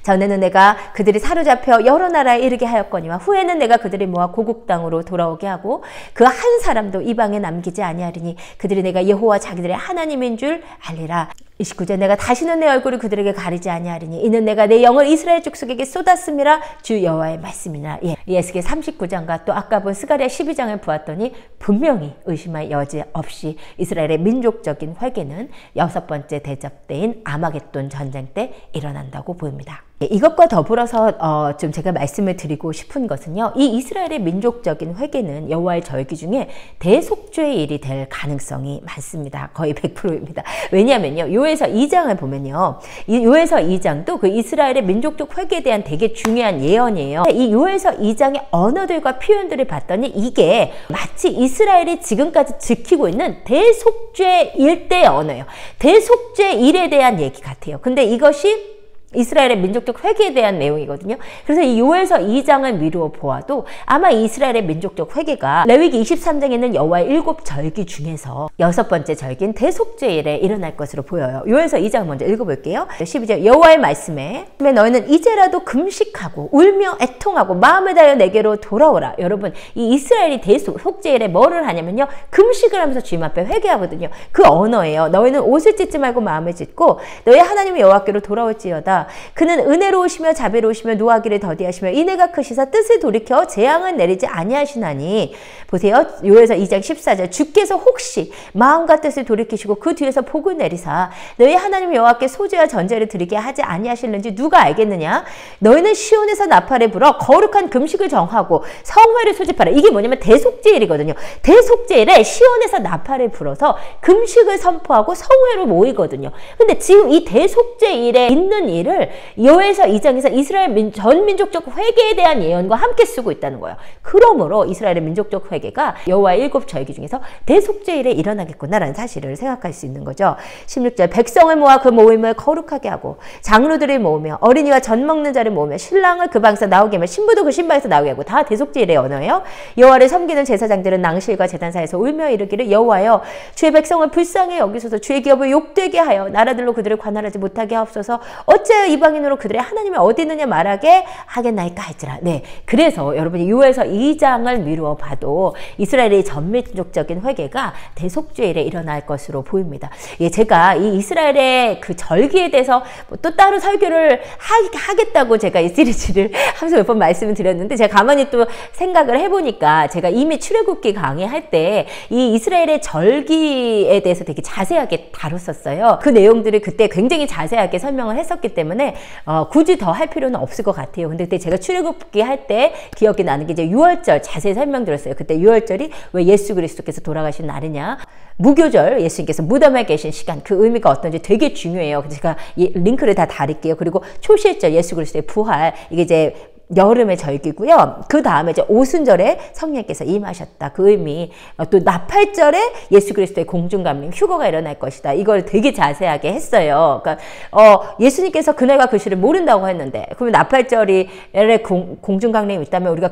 전에는 내가 그들이 사로잡혀 여러 나라에 이르게 하였거니와 후에는 내가 그들을 모아 고국 땅으로 돌아오게 하고 그 한 사람도 이방에 남기지 아니하리니 그들이 내가 여호와 자기들의 하나님인 줄 알리라. 29절 내가 다시는 내 얼굴을 그들에게 가리지 아니하리니 이는 내가 내 영을 이스라엘 족속에게 쏟았음이라 주 여호와의 말씀이니라. 에스겔 39장과 또 아까 본 스가랴 12장을 보았더니 분명히 의심할 여지 없이 이스라엘의 민족적인 회개는 6번째 대접 때인 아마겟돈 전쟁 때 일어난다고 보입니다. 이것과 더불어서 좀 제가 말씀을 드리고 싶은 것은요, 이 이스라엘의 민족적인 회개는 여호와의 절기 중에 대속죄의 일이 될 가능성이 많습니다. 거의 100%입니다. 왜냐하면요, 요에서 2장을 보면요, 이 요에서 2장도 그 이스라엘의 민족적 회개에 대한 되게 중요한 예언이에요. 이 요에서 2장의 언어들과 표현들을 봤더니 이게 마치 이스라엘이 지금까지 지키고 있는 대속죄 일대의 언어예요. 대속죄 일에 대한 얘기 같아요. 근데 이것이 이스라엘의 민족적 회개에 대한 내용이거든요. 그래서 이 요에서 2장을 미루어 보아도 아마 이스라엘의 민족적 회개가 레위기 23장에 있는 여호와의 7절기 중에서 6번째 절기인 대속죄일에 일어날 것으로 보여요. 요에서 2장 먼저 읽어볼게요. 12절 여호와의 말씀에 너희는 이제라도 금식하고 울며 애통하고 마음을 다하여 내게로 돌아오라. 여러분, 이 이스라엘이 대속죄일에 뭐를 하냐면요, 금식을 하면서 주님 앞에 회개하거든요. 그 언어예요. 너희는 옷을 찢지 말고 마음을 찢고 너희 하나님 여호와께로 돌아올지어다. 그는 은혜로우시며 자비로우시며 노하기를 더디하시며 인애가 크시사 뜻을 돌이켜 재앙을 내리지 아니하시나니. 보세요. 요에서 2장 14절 주께서 혹시 마음과 뜻을 돌이키시고 그 뒤에서 복을 내리사 너희 하나님 여호와께 소제와 전제를 드리게 하지 아니하실는지 누가 알겠느냐. 너희는 시온에서 나팔을 불어 거룩한 금식을 정하고 성회를 소집하라. 이게 뭐냐면 대속죄일이거든요. 대속죄일에 시온에서 나팔을 불어서 금식을 선포하고 성회로 모이거든요. 근데 지금 이 대속죄일에 있는 일을 요에서 2장에서 이스라엘 전 민족적 회개에 대한 예언과 함께 쓰고 있다는 거예요. 그러므로 이스라엘의 민족적 회개가 여호와의 7절기 중에서 대속죄일에 일어나겠구나라는 사실을 생각할 수 있는 거죠. 16절 백성을 모아 그 모임을 거룩하게 하고 장로들을 모으며 어린이와 젖 먹는 자를 모으며 신랑을 그 방에서 나오게 하며 신부도 그 신방에서 나오게 하고. 다 대속죄일의 언어예요. 여호와를 섬기는 제사장들은 낭실과 제단사에서 울며 이르기를 여호와여 주의 백성을 불쌍히 여기소서 주의 기업을 욕되게 하여 나라들로 그들을 관할하지 못하게 하옵소서. 어째 이방인으로 그들의 하나님이 어디 있느냐 말하게 하겠나이까 할지라. 네, 그래서 여러분이 요에서 2장을 미루어 봐도 이스라엘의 전민족적인 회개가 대속죄일에 일어날 것으로 보입니다. 제가 이 이스라엘의 그 절기에 대해서 또 따로 설교를 하겠다고 제가 이 시리즈를 하면서 몇 번 말씀을 드렸는데, 제가 가만히 또 생각을 해보니까 제가 이미 출애굽기 강의할 때 이 이스라엘의 절기에 대해서 되게 자세하게 다뤘었어요. 그 내용들을 그때 굉장히 자세하게 설명을 했었기 때문에 때문에 굳이 더 할 필요는 없을 것 같아요. 근데 그때 제가 출애굽기 할 때 기억이 나는 게 이제 유월절 자세히 설명드렸어요. 그때 유월절이 왜 예수 그리스도께서 돌아가신 날이냐, 무교절 예수님께서 무덤에 계신 시간, 그 의미가 어떤지 되게 중요해요. 제가 링크를 다 다릴게요. 그리고 초실절 예수 그리스도의 부활, 이게 이제 여름의 절기고요. 그 다음에 이제 오순절에 성령께서 임하셨다. 그 의미. 또 나팔절에 예수 그리스도의 공중감림, 휴거가 일어날 것이다. 이걸 되게 자세하게 했어요. 그러니까 예수님께서 그날과 그 시를 모른다고 했는데, 그러면 나팔절이 공중감림이 있다면 우리가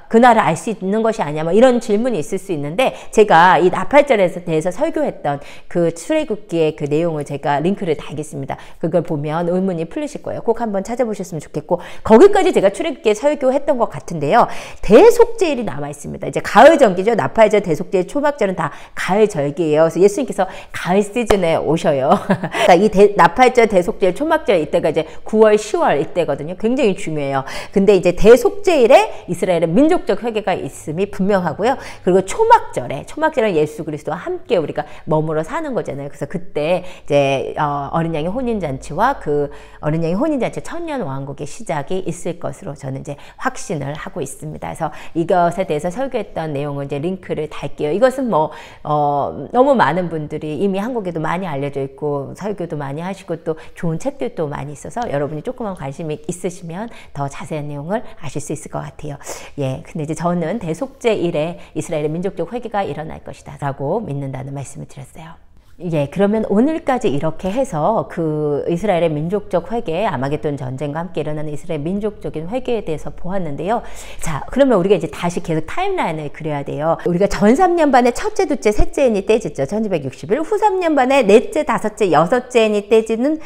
그날을 알 수 있는 것이 아니냐, 뭐 이런 질문이 있을 수 있는데, 제가 이 나팔절에 대해서 설교했던 그 출애굽기의 그 내용을 제가 링크를 달겠습니다. 그걸 보면 의문이 풀리실 거예요. 꼭 한번 찾아보셨으면 좋겠고, 거기까지 제가 출애굽기에 설교했던 것 같은데요. 대속제일이 남아 있습니다. 이제 가을 절기죠. 나팔절, 대속제일, 초막절은 다 가을 절기예요. 그래서 예수님께서 가을 시즌에 오셔요. 그러니까 이 나팔절, 대속제일, 초막절 이때가 이제 9월, 10월 이때거든요. 굉장히 중요해요. 근데 이제 대속제일에 이스라엘의 민족적 회개가 있음이 분명하고요. 그리고 초막절은 예수 그리스도와 함께 우리가 머물러 사는 거잖아요. 그래서 그때 이제 어린 양의 혼인잔치와 그 어린 양의 혼인잔치 천년 왕국의 시작이 있을 것으로 저는 이제 확신을 하고 있습니다. 그래서 이것에 대해서 설교했던 내용을 이제 링크를 달게요. 이것은 뭐 너무 많은 분들이 이미 한국에도 많이 알려져 있고 설교도 많이 하시고 또 좋은 책들도 많이 있어서 여러분이 조금만 관심이 있으시면 더 자세한 내용을 아실 수 있을 것 같아요. 예, 근데 이제 저는 대속제일에 이스라엘의 민족적 회개가 일어날 것이다 라고 믿는다는 말씀을 드렸어요. 예, 그러면 오늘까지 이렇게 해서 그 이스라엘의 민족적 회개, 아마겟돈 전쟁과 함께 일어나는 이스라엘 민족적인 회개에 대해서 보았는데요. 자, 그러면 우리가 이제 다시 계속 타임라인을 그려야 돼요. 우리가 전 3년 반에 첫째, 둘째, 셋째 해니 떼지죠. 1260일. 후 3년 반에 넷째, 다섯째, 여섯째 해니 떼지는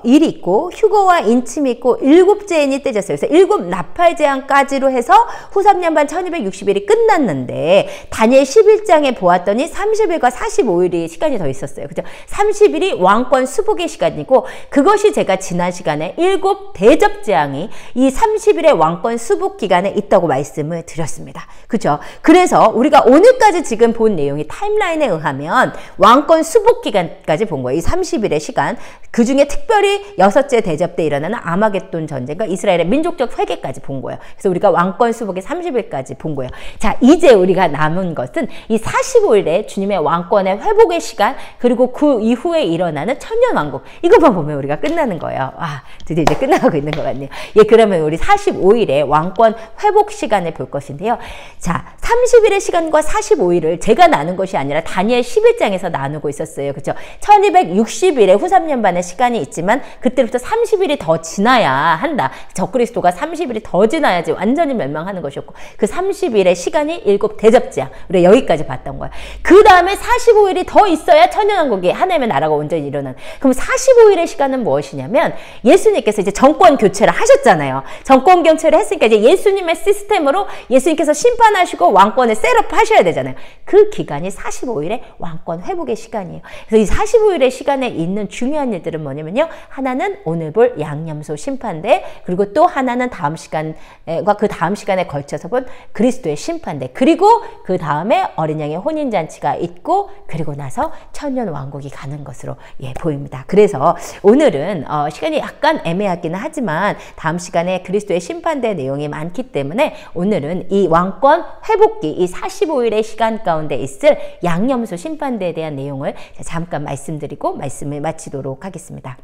일이 있고, 휴거와 인침이 있고, 일곱째 해니 떼졌어요. 그래서 일곱 나팔 제한까지로 해서 후 3년 반 1260일이 끝났는데, 다니엘 11장에 보았더니 30일과 45일이 시간이 더 있었어요. 그죠? 30일이 왕권 수복의 시간이고, 그것이 제가 지난 시간에 일곱 대접 재앙이 이 30일의 왕권 수복 기간에 있다고 말씀을 드렸습니다. 그죠? 그래서 우리가 오늘까지 지금 본 내용이 타임라인에 의하면 왕권 수복 기간까지 본 거예요. 이 30일의 시간. 그 중에 특별히 여섯째 대접 때 일어나는 아마겟돈 전쟁과 이스라엘의 민족적 회개까지 본 거예요. 그래서 우리가 왕권 수복의 30일까지 본 거예요. 자, 이제 우리가 남은 것은 이 45일에 주님의 왕권의 회복의 시간, 그리고 그 이후에 일어나는 천년왕국, 이것만 보면 우리가 끝나는 거예요. 아, 드디어 이제 끝나가고 있는 것 같네요. 예, 그러면 우리 45일에 왕권 회복 시간을 볼 것인데요. 자, 30일의 시간과 45일을 제가 나눈 것이 아니라 다니엘 11장에서 나누고 있었어요. 그렇죠? 1260일에 후 3년 반의 시간이 있지만 그때부터 30일이 더 지나야 한다. 적그리스도가 30일이 더 지나야지 완전히 멸망하는 것이었고, 그 30일의 시간이 일곱 대접제야. 우리 여기까지 봤던 거야. 그 다음에 45일이 더 있어야 천년왕국이 하나님의 나라가 온전히 일어나는. 그럼 45일의 시간은 무엇이냐면, 예수님께서 이제 정권 교체를 하셨잖아요. 정권 교체를 했으니까 이제 예수님의 시스템으로 예수님께서 심판하시고 왕권을 셋업하셔야 되잖아요. 그 기간이 45일의 왕권 회복의 시간이에요. 그래서 이 45일의 시간에 있는 중요한 일들은 뭐냐면요. 하나는 오늘 볼 양념소 심판대, 그리고 또 하나는 다음 시간과 그 다음 시간에 걸쳐서 본 그리스도의 심판대, 그리고 그 다음에 어린 양의 혼인잔치가 있고, 그리고 나서 천년 왕국이 가는 것으로 보입니다. 그래서 오늘은 시간이 약간 애매하기는 하지만 다음 시간에 그리스도의 심판대 내용이 많기 때문에 오늘은 이 왕권 회복기, 이 45일의 시간 가운데 있을 양념소 심판대에 대한 내용을 잠깐 말씀드리고 말씀을 마치도록 하겠습니다.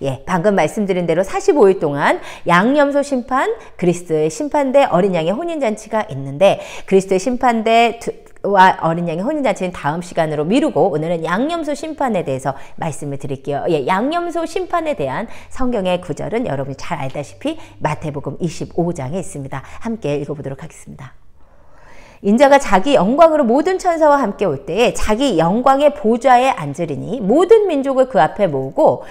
예, 방금 말씀드린 대로 45일 동안 양념소 심판, 그리스도의 심판대, 어린 양의 혼인잔치가 있는데, 그리스도의 심판대와 어린 양의 혼인잔치는 다음 시간으로 미루고 오늘은 양념소 심판에 대해서 말씀을 드릴게요. 예, 양념소 심판에 대한 성경의 구절은 여러분이 잘 알다시피 마태복음 25장에 있습니다. 함께 읽어보도록 하겠습니다. 인자가 자기 영광으로 모든 천사와 함께 올 때에 자기 영광의 보좌에 앉으리니 모든 민족을 그 앞에 모으고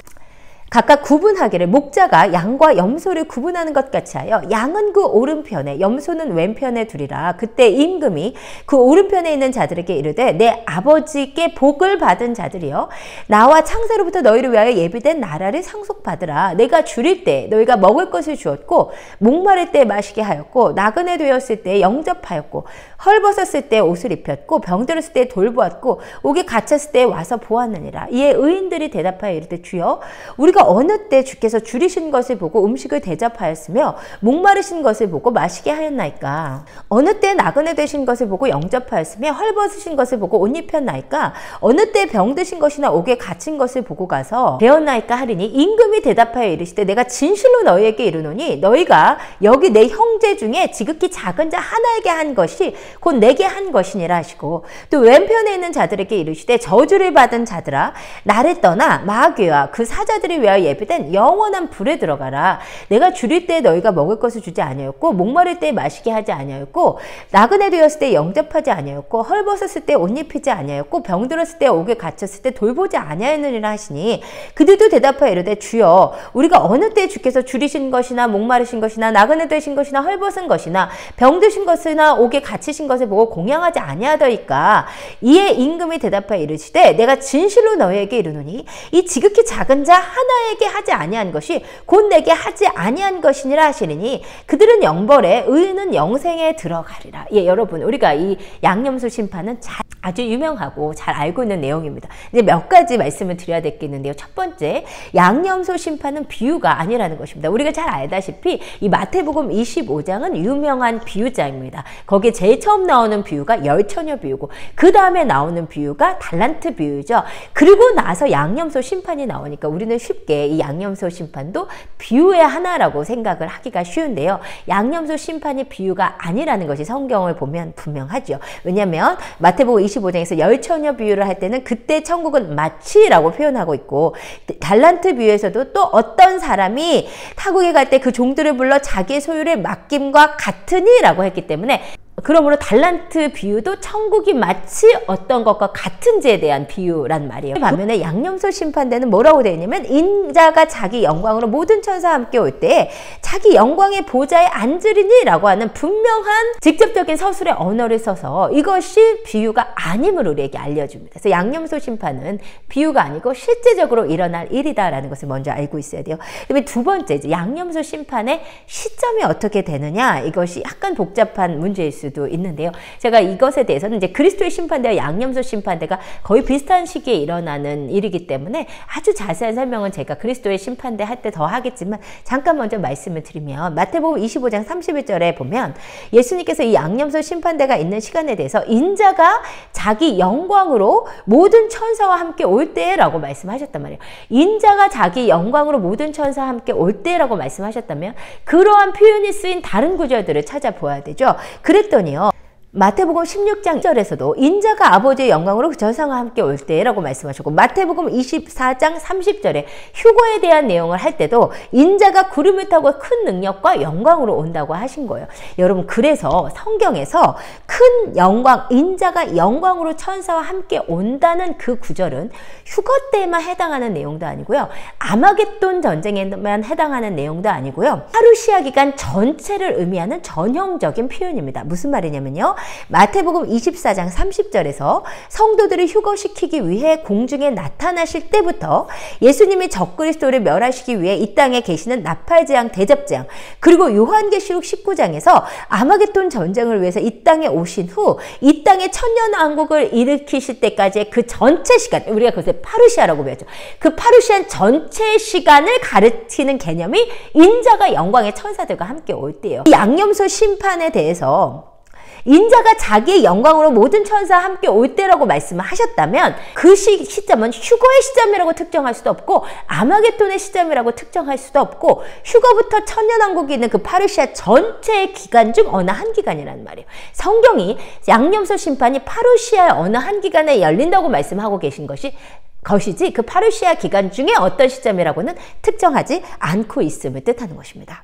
각각 구분하기를, 목자가 양과 염소를 구분하는 것 같이 하여 양은 그 오른편에 염소는 왼편에 두리라. 그때 임금이 그 오른편에 있는 자들에게 이르되, 내 아버지께 복을 받은 자들이여, 나와 창세로부터 너희를 위하여 예비된 나라를 상속받으라. 내가 줄일 때 너희가 먹을 것을 주었고, 목마를 때 마시게 하였고, 나그네 되었을 때 영접하였고, 헐벗었을 때 옷을 입혔고, 병들었을 때 돌보았고, 옥에 갇혔을 때 와서 보았느니라. 이에 의인들이 대답하여 이르되, 주여, 우리가 우리가 어느 때 주께서 줄이신 것을 보고 음식을 대접하였으며 목마르신 것을 보고 마시게 하였나이까? 어느 때 나그네 되신 것을 보고 영접하였으며 헐벗으신 것을 보고 옷 입혔나이까? 어느 때 병드신 것이나 옥에 갇힌 것을 보고 가서 배웠나이까 하리니 임금이 대답하여 이르시되 내가 진실로 너희에게 이르노니 너희가 여기 내 형제 중에 지극히 작은 자 하나에게 한 것이 곧 내게 한 것이니라 하시고 또 왼편에 있는 자들에게 이르시되 저주를 받은 자들아 나를 떠나 마귀와 그 사자들이 위하여 예비된 영원한 불에 들어가라. 내가 줄일 때 너희가 먹을 것을 주지 아니하였고 목마를 때 마시게 하지 아니하였고 나그네 되었을 때 영접하지 아니하였고 헐벗었을 때 옷 입히지 아니하였고 병들었을 때 옥에 갇혔을 때 돌보지 아니하였느니라 하시니 그들도 대답하여 이르되 주여 우리가 어느 때 주께서 줄이신 것이나 목마르신 것이나 나그네 되신 것이나 헐벗은 것이나 병드신 것이나 옥에 갇히신 것을 보고 공양하지 아니하더이까? 이에 임금이 대답하여 이르시되 내가 진실로 너희에게 이르노니 이 지극히 작은 자 하나에게 하지 아니한 것이 곧 내게 하지 아니한 것이니라 하시니 그들은 영벌에 의인은 영생에 들어가리라. 예, 여러분 우리가 이 양념소 심판은 아주 유명하고 잘 알고 있는 내용입니다. 이제 몇 가지 말씀을 드려야 되겠는데요. 첫 번째, 양념소 심판은 비유가 아니라는 것입니다. 우리가 잘 알다시피 이 마태복음 25장은 유명한 비유장입니다. 거기에 제일 처음 나오는 비유가 열처녀 비유고 그 다음에 나오는 비유가 달란트 비유죠. 그리고 나서 양념소 심판이 나오니까 우리는 쉽게 이 양념소 심판도 비유의 하나라고 생각을 하기가 쉬운데요. 양념소 심판이 비유가 아니라는 것이 성경을 보면 분명하죠. 왜냐하면 마태복음 25장에서 열처녀 비유를 할 때는 그때 천국은 마치라고 표현하고 있고 달란트 비유에서도 또 어떤 사람이 타국에 갈 때 그 종들을 불러 자기의 소유를 맡김과 같으니 라고 했기 때문에 그러므로 달란트 비유도 천국이 마치 어떤 것과 같은지에 대한 비유란 말이에요. 반면에 양념소 심판대는 뭐라고 되어 있냐면 인자가 자기 영광으로 모든 천사와 함께 올 때 자기 영광의 보좌에 앉으리니 라고 하는 분명한 직접적인 서술의 언어를 써서 이것이 비유가 아님을 우리에게 알려줍니다. 그래서 양념소 심판은 비유가 아니고 실제적으로 일어날 일이다 라는 것을 먼저 알고 있어야 돼요. 그다음에 두 번째, 이제 양념소 심판의 시점이 어떻게 되느냐, 이것이 약간 복잡한 문제일 수도 있는데요. 제가 이것에 대해서는 이제 그리스도의 심판대와 양념소 심판대가 거의 비슷한 시기에 일어나는 일이기 때문에 아주 자세한 설명은 제가 그리스도의 심판대 할 때 더 하겠지만 잠깐 먼저 말씀을 드리면 마태복음 25장 31절에 보면 예수님께서 이 양념소 심판대가 있는 시간에 대해서 인자가 자기 영광으로 모든 천사와 함께 올 때라고 말씀하셨단 말이에요. 인자가 자기 영광으로 모든 천사와 함께 올 때라고 말씀하셨다면 그러한 표현이 쓰인 다른 구절들을 찾아보아야 되죠. 그랬더니요, 마태복음 16장 1절에서도 인자가 아버지의 영광으로 그 전상과 함께 올 때라고 말씀하셨고, 마태복음 24장 30절에 휴거에 대한 내용을 할 때도 인자가 구름을 타고 큰 능력과 영광으로 온다고 하신 거예요. 여러분, 그래서 성경에서 큰 영광, 인자가 영광으로 천사와 함께 온다는 그 구절은 휴거 때에만 해당하는 내용도 아니고요, 아마겟돈 전쟁에만 해당하는 내용도 아니고요, 파루시아 기간 전체를 의미하는 전형적인 표현입니다. 무슨 말이냐면요, 마태복음 24장 30절에서 성도들을 휴거시키기 위해 공중에 나타나실 때부터 예수님이 적그리스도를 멸하시기 위해 이 땅에 계시는 나팔재앙, 대접재앙, 그리고 요한계시록 19장에서 아마겟돈 전쟁을 위해서 이 땅에 오신 후 이 땅에 천년왕국을 일으키실 때까지의 그 전체 시간, 우리가 그것을 파루시아라고 배웠죠. 그 파루시아 전체 시간을 가르치는 개념이 인자가 영광의 천사들과 함께 올 때예요. 이 양념소 심판에 대해서 인자가 자기의 영광으로 모든 천사와 함께 올 때라고 말씀을 하셨다면 그 시점은 휴거의 시점이라고 특정할 수도 없고 아마겟돈의 시점이라고 특정할 수도 없고 휴거부터 천년왕국이 있는 그 파루시아 전체의 기간 중 어느 한 기간이라는 말이에요. 성경이 양념소 심판이 파루시아의 어느 한 기간에 열린다고 말씀하고 계신 것이지 그 파루시아 기간 중에 어떤 시점이라고는 특정하지 않고 있음을 뜻하는 것입니다.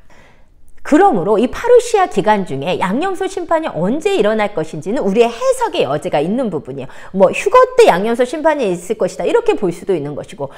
그러므로 이 파루시아 기간 중에 양념소 심판이 언제 일어날 것인지는 우리의 해석의 여지가 있는 부분이에요. 뭐 휴거 때 양념소 심판이 있을 것이다, 이렇게 볼 수도 있는 것이고,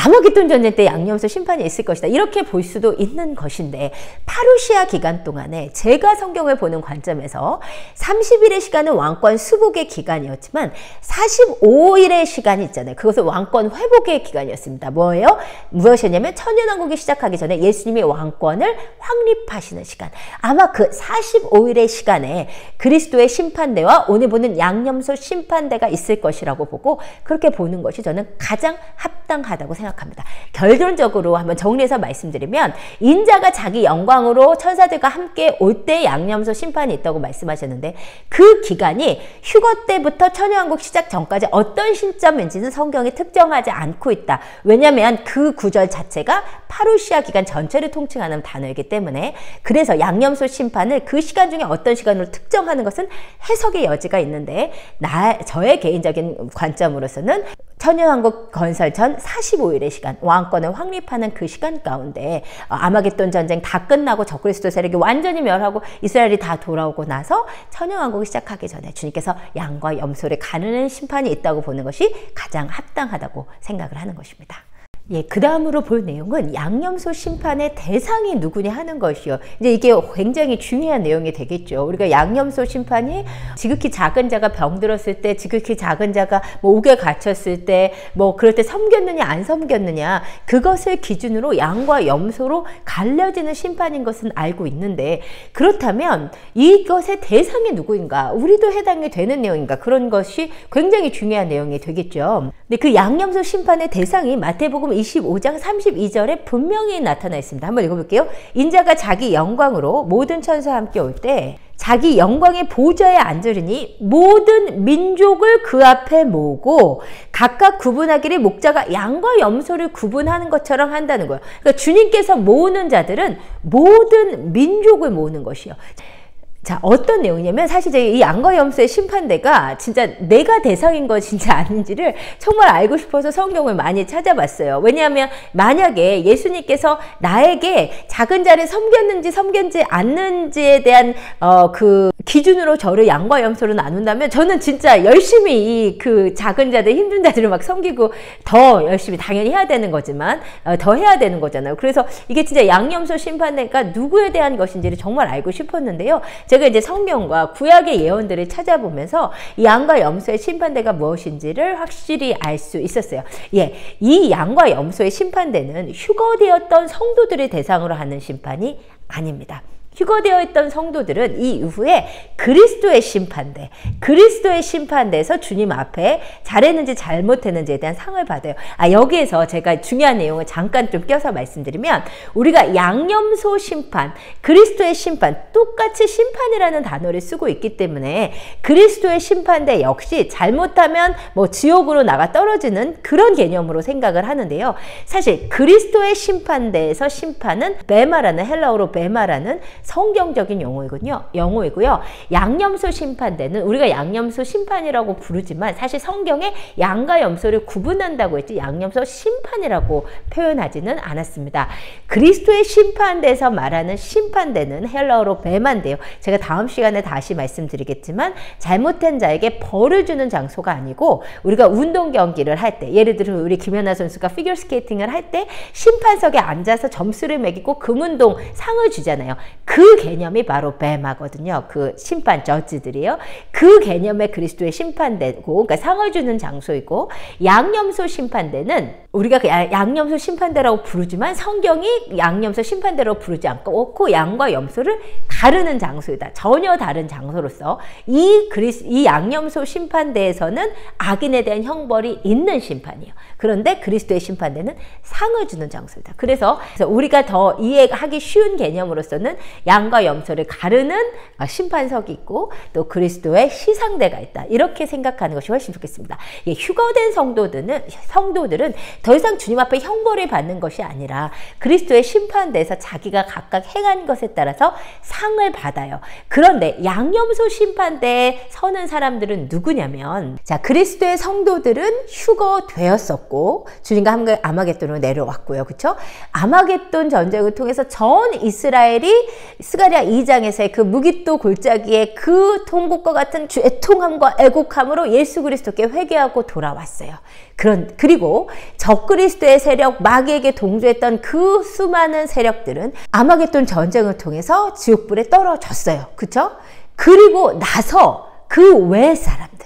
아마겟돈 전쟁 때 양념소 심판이 있을 것이다, 이렇게 볼 수도 있는 것인데, 파루시아 기간 동안에 제가 성경을 보는 관점에서 30일의 시간은 왕권 수복의 기간이었지만 45일의 시간이 있잖아요. 그것은 왕권 회복의 기간이었습니다. 뭐예요? 무엇이었냐면 천년왕국이 시작하기 전에 예수님이 왕권을 확립하시는 시간, 아마 그 45일의 시간에 그리스도의 심판대와 오늘 보는 양념소 심판대가 있을 것이라고 보고, 그렇게 보는 것이 저는 가장 합당하다고 생각합니다. 선언합니다. 결론적으로 한번 정리해서 말씀드리면 인자가 자기 영광으로 천사들과 함께 올 때 양념소 심판이 있다고 말씀하셨는데 그 기간이 휴거 때부터 천여왕국 시작 전까지 어떤 시점인지는 성경이 특정하지 않고 있다. 왜냐하면 그 구절 자체가 파루시아 기간 전체를 통칭하는 단어이기 때문에 그래서 양념소 심판을 그 시간 중에 어떤 시간으로 특정하는 것은 해석의 여지가 있는데 저의 개인적인 관점으로서는 천년왕국 건설 전 45일의 시간, 왕권을 확립하는 그 시간 가운데 아마겟돈 전쟁 다 끝나고 적그리스도 세력이 완전히 멸하고 이스라엘이 다 돌아오고 나서 천년왕국이 시작하기 전에 주님께서 양과 염소를 가르는 심판이 있다고 보는 것이 가장 합당하다고 생각을 하는 것입니다. 예, 그 다음으로 볼 내용은 양념소 심판의 대상이 누구냐 하는 것이요. 이제 이게 굉장히 중요한 내용이 되겠죠. 우리가 양념소 심판이 지극히 작은 자가 병들었을 때, 지극히 작은 자가 뭐 옥에 갇혔을 때, 뭐 그럴 때 섬겼느냐 안 섬겼느냐 그것을 기준으로 양과 염소로 갈려지는 심판인 것은 알고 있는데 그렇다면 이것의 대상이 누구인가? 우리도 해당이 되는 내용인가? 그런 것이 굉장히 중요한 내용이 되겠죠. 근데 그 양념소 심판의 대상이 마태복음 25장 32절에 분명히 나타나 있습니다. 한번 읽어볼게요. 인자가 자기 영광으로 모든 천사와 함께 올 때 자기 영광의 보좌에 앉으리니 모든 민족을 그 앞에 모으고 각각 구분하기를 목자가 양과 염소를 구분하는 것처럼 한다는 거예요. 그러니까 주님께서 모으는 자들은 모든 민족을 모으는 것이요. 자, 어떤 내용이냐면 사실 이 양과 염소의 심판대가 진짜 내가 대상인 것인지 아닌지를 정말 알고 싶어서 성경을 많이 찾아봤어요. 왜냐하면 만약에 예수님께서 나에게 작은 자를 섬겼는지 섬겼지 않는지에 대한 그 기준으로 저를 양과 염소로 나눈다면 저는 진짜 열심히 그 작은 자들, 힘든 자들을 막 섬기고 더 열심히 당연히 해야 되는 거지만 더 해야 되는 거잖아요. 그래서 이게 진짜 양염소 심판대가 누구에 대한 것인지를 정말 알고 싶었는데요. 제가 이제 성경과 구약의 예언들을 찾아보면서 이 양과 염소의 심판대가 무엇인지를 확실히 알 수 있었어요. 예, 이 양과 염소의 심판대는 휴거되었던 성도들을 대상으로 하는 심판이 아닙니다. 휴거되어 있던 성도들은 이 이후에 그리스도의 심판대에서 주님 앞에 잘했는지 잘못했는지에 대한 상을 받아요. 여기에서 제가 중요한 내용을 잠깐 좀 껴서 말씀드리면 우리가 양념소 심판, 그리스도의 심판, 똑같이 심판이라는 단어를 쓰고 있기 때문에 그리스도의 심판대 역시 잘못하면 뭐 지옥으로 나가 떨어지는 그런 개념으로 생각을 하는데요. 사실 그리스도의 심판대에서 심판은 베마라는 헬라어로 베마라는 성경적인 용어이고요. 양념소 심판대는 우리가 양념소 심판이라고 부르지만 사실 성경에 양과 염소를 구분한다고 했지 양념소 심판이라고 표현하지는 않았습니다. 그리스도의 심판대에서 말하는 심판대는 헬라어로 베마인데요. 제가 다음 시간에 다시 말씀드리겠지만 잘못한 자에게 벌을 주는 장소가 아니고 우리가 운동 경기를 할 때 예를 들어 우리 김연아 선수가 피겨스케이팅을 할 때 심판석에 앉아서 점수를 매기고 금운동 상을 주잖아요. 그 개념이 바로 베마거든요. 그 심판 저지들이요. 그 개념의 그리스도의 심판대고, 그러니까 상을 주는 장소이고, 양념소 심판대는 우리가 양념소 심판대라고 부르지만 성경이 양념소 심판대로 부르지 않고 양과 염소를 가르는 장소이다. 전혀 다른 장소로서 이 양념소 심판대에서는 악인에 대한 형벌이 있는 심판이에요. 그런데 그리스도의 심판대는 상을 주는 장소이다. 그래서 우리가 더 이해하기 쉬운 개념으로서는 양과 염소를 가르는 심판석이 있고 또 그리스도의 시상대가 있다. 이렇게 생각하는 것이 훨씬 좋겠습니다. 휴거된 성도들은 더 이상 주님 앞에 형벌을 받는 것이 아니라 그리스도의 심판대에서 자기가 각각 행한 것에 따라서 상을 받아요. 그런데 양염소 심판대에 서는 사람들은 누구냐면 그리스도의 성도들은 휴거되었었고 주님과 함께 아마겟돈으로 내려왔고요. 그렇죠? 아마겟돈 전쟁을 통해서 전 이스라엘이 스가랴 2장에서의 그 무기또 골짜기의 그 통곡과 같은 애통함과 애곡함으로 예수 그리스도께 회개하고 돌아왔어요. 그리고 적그리스도의 세력, 마귀에게 동조했던 그 수많은 세력들은 아마겟돈 전쟁을 통해서 지옥불에 떨어졌어요. 그렇죠? 그리고 나서 그 외의 사람들.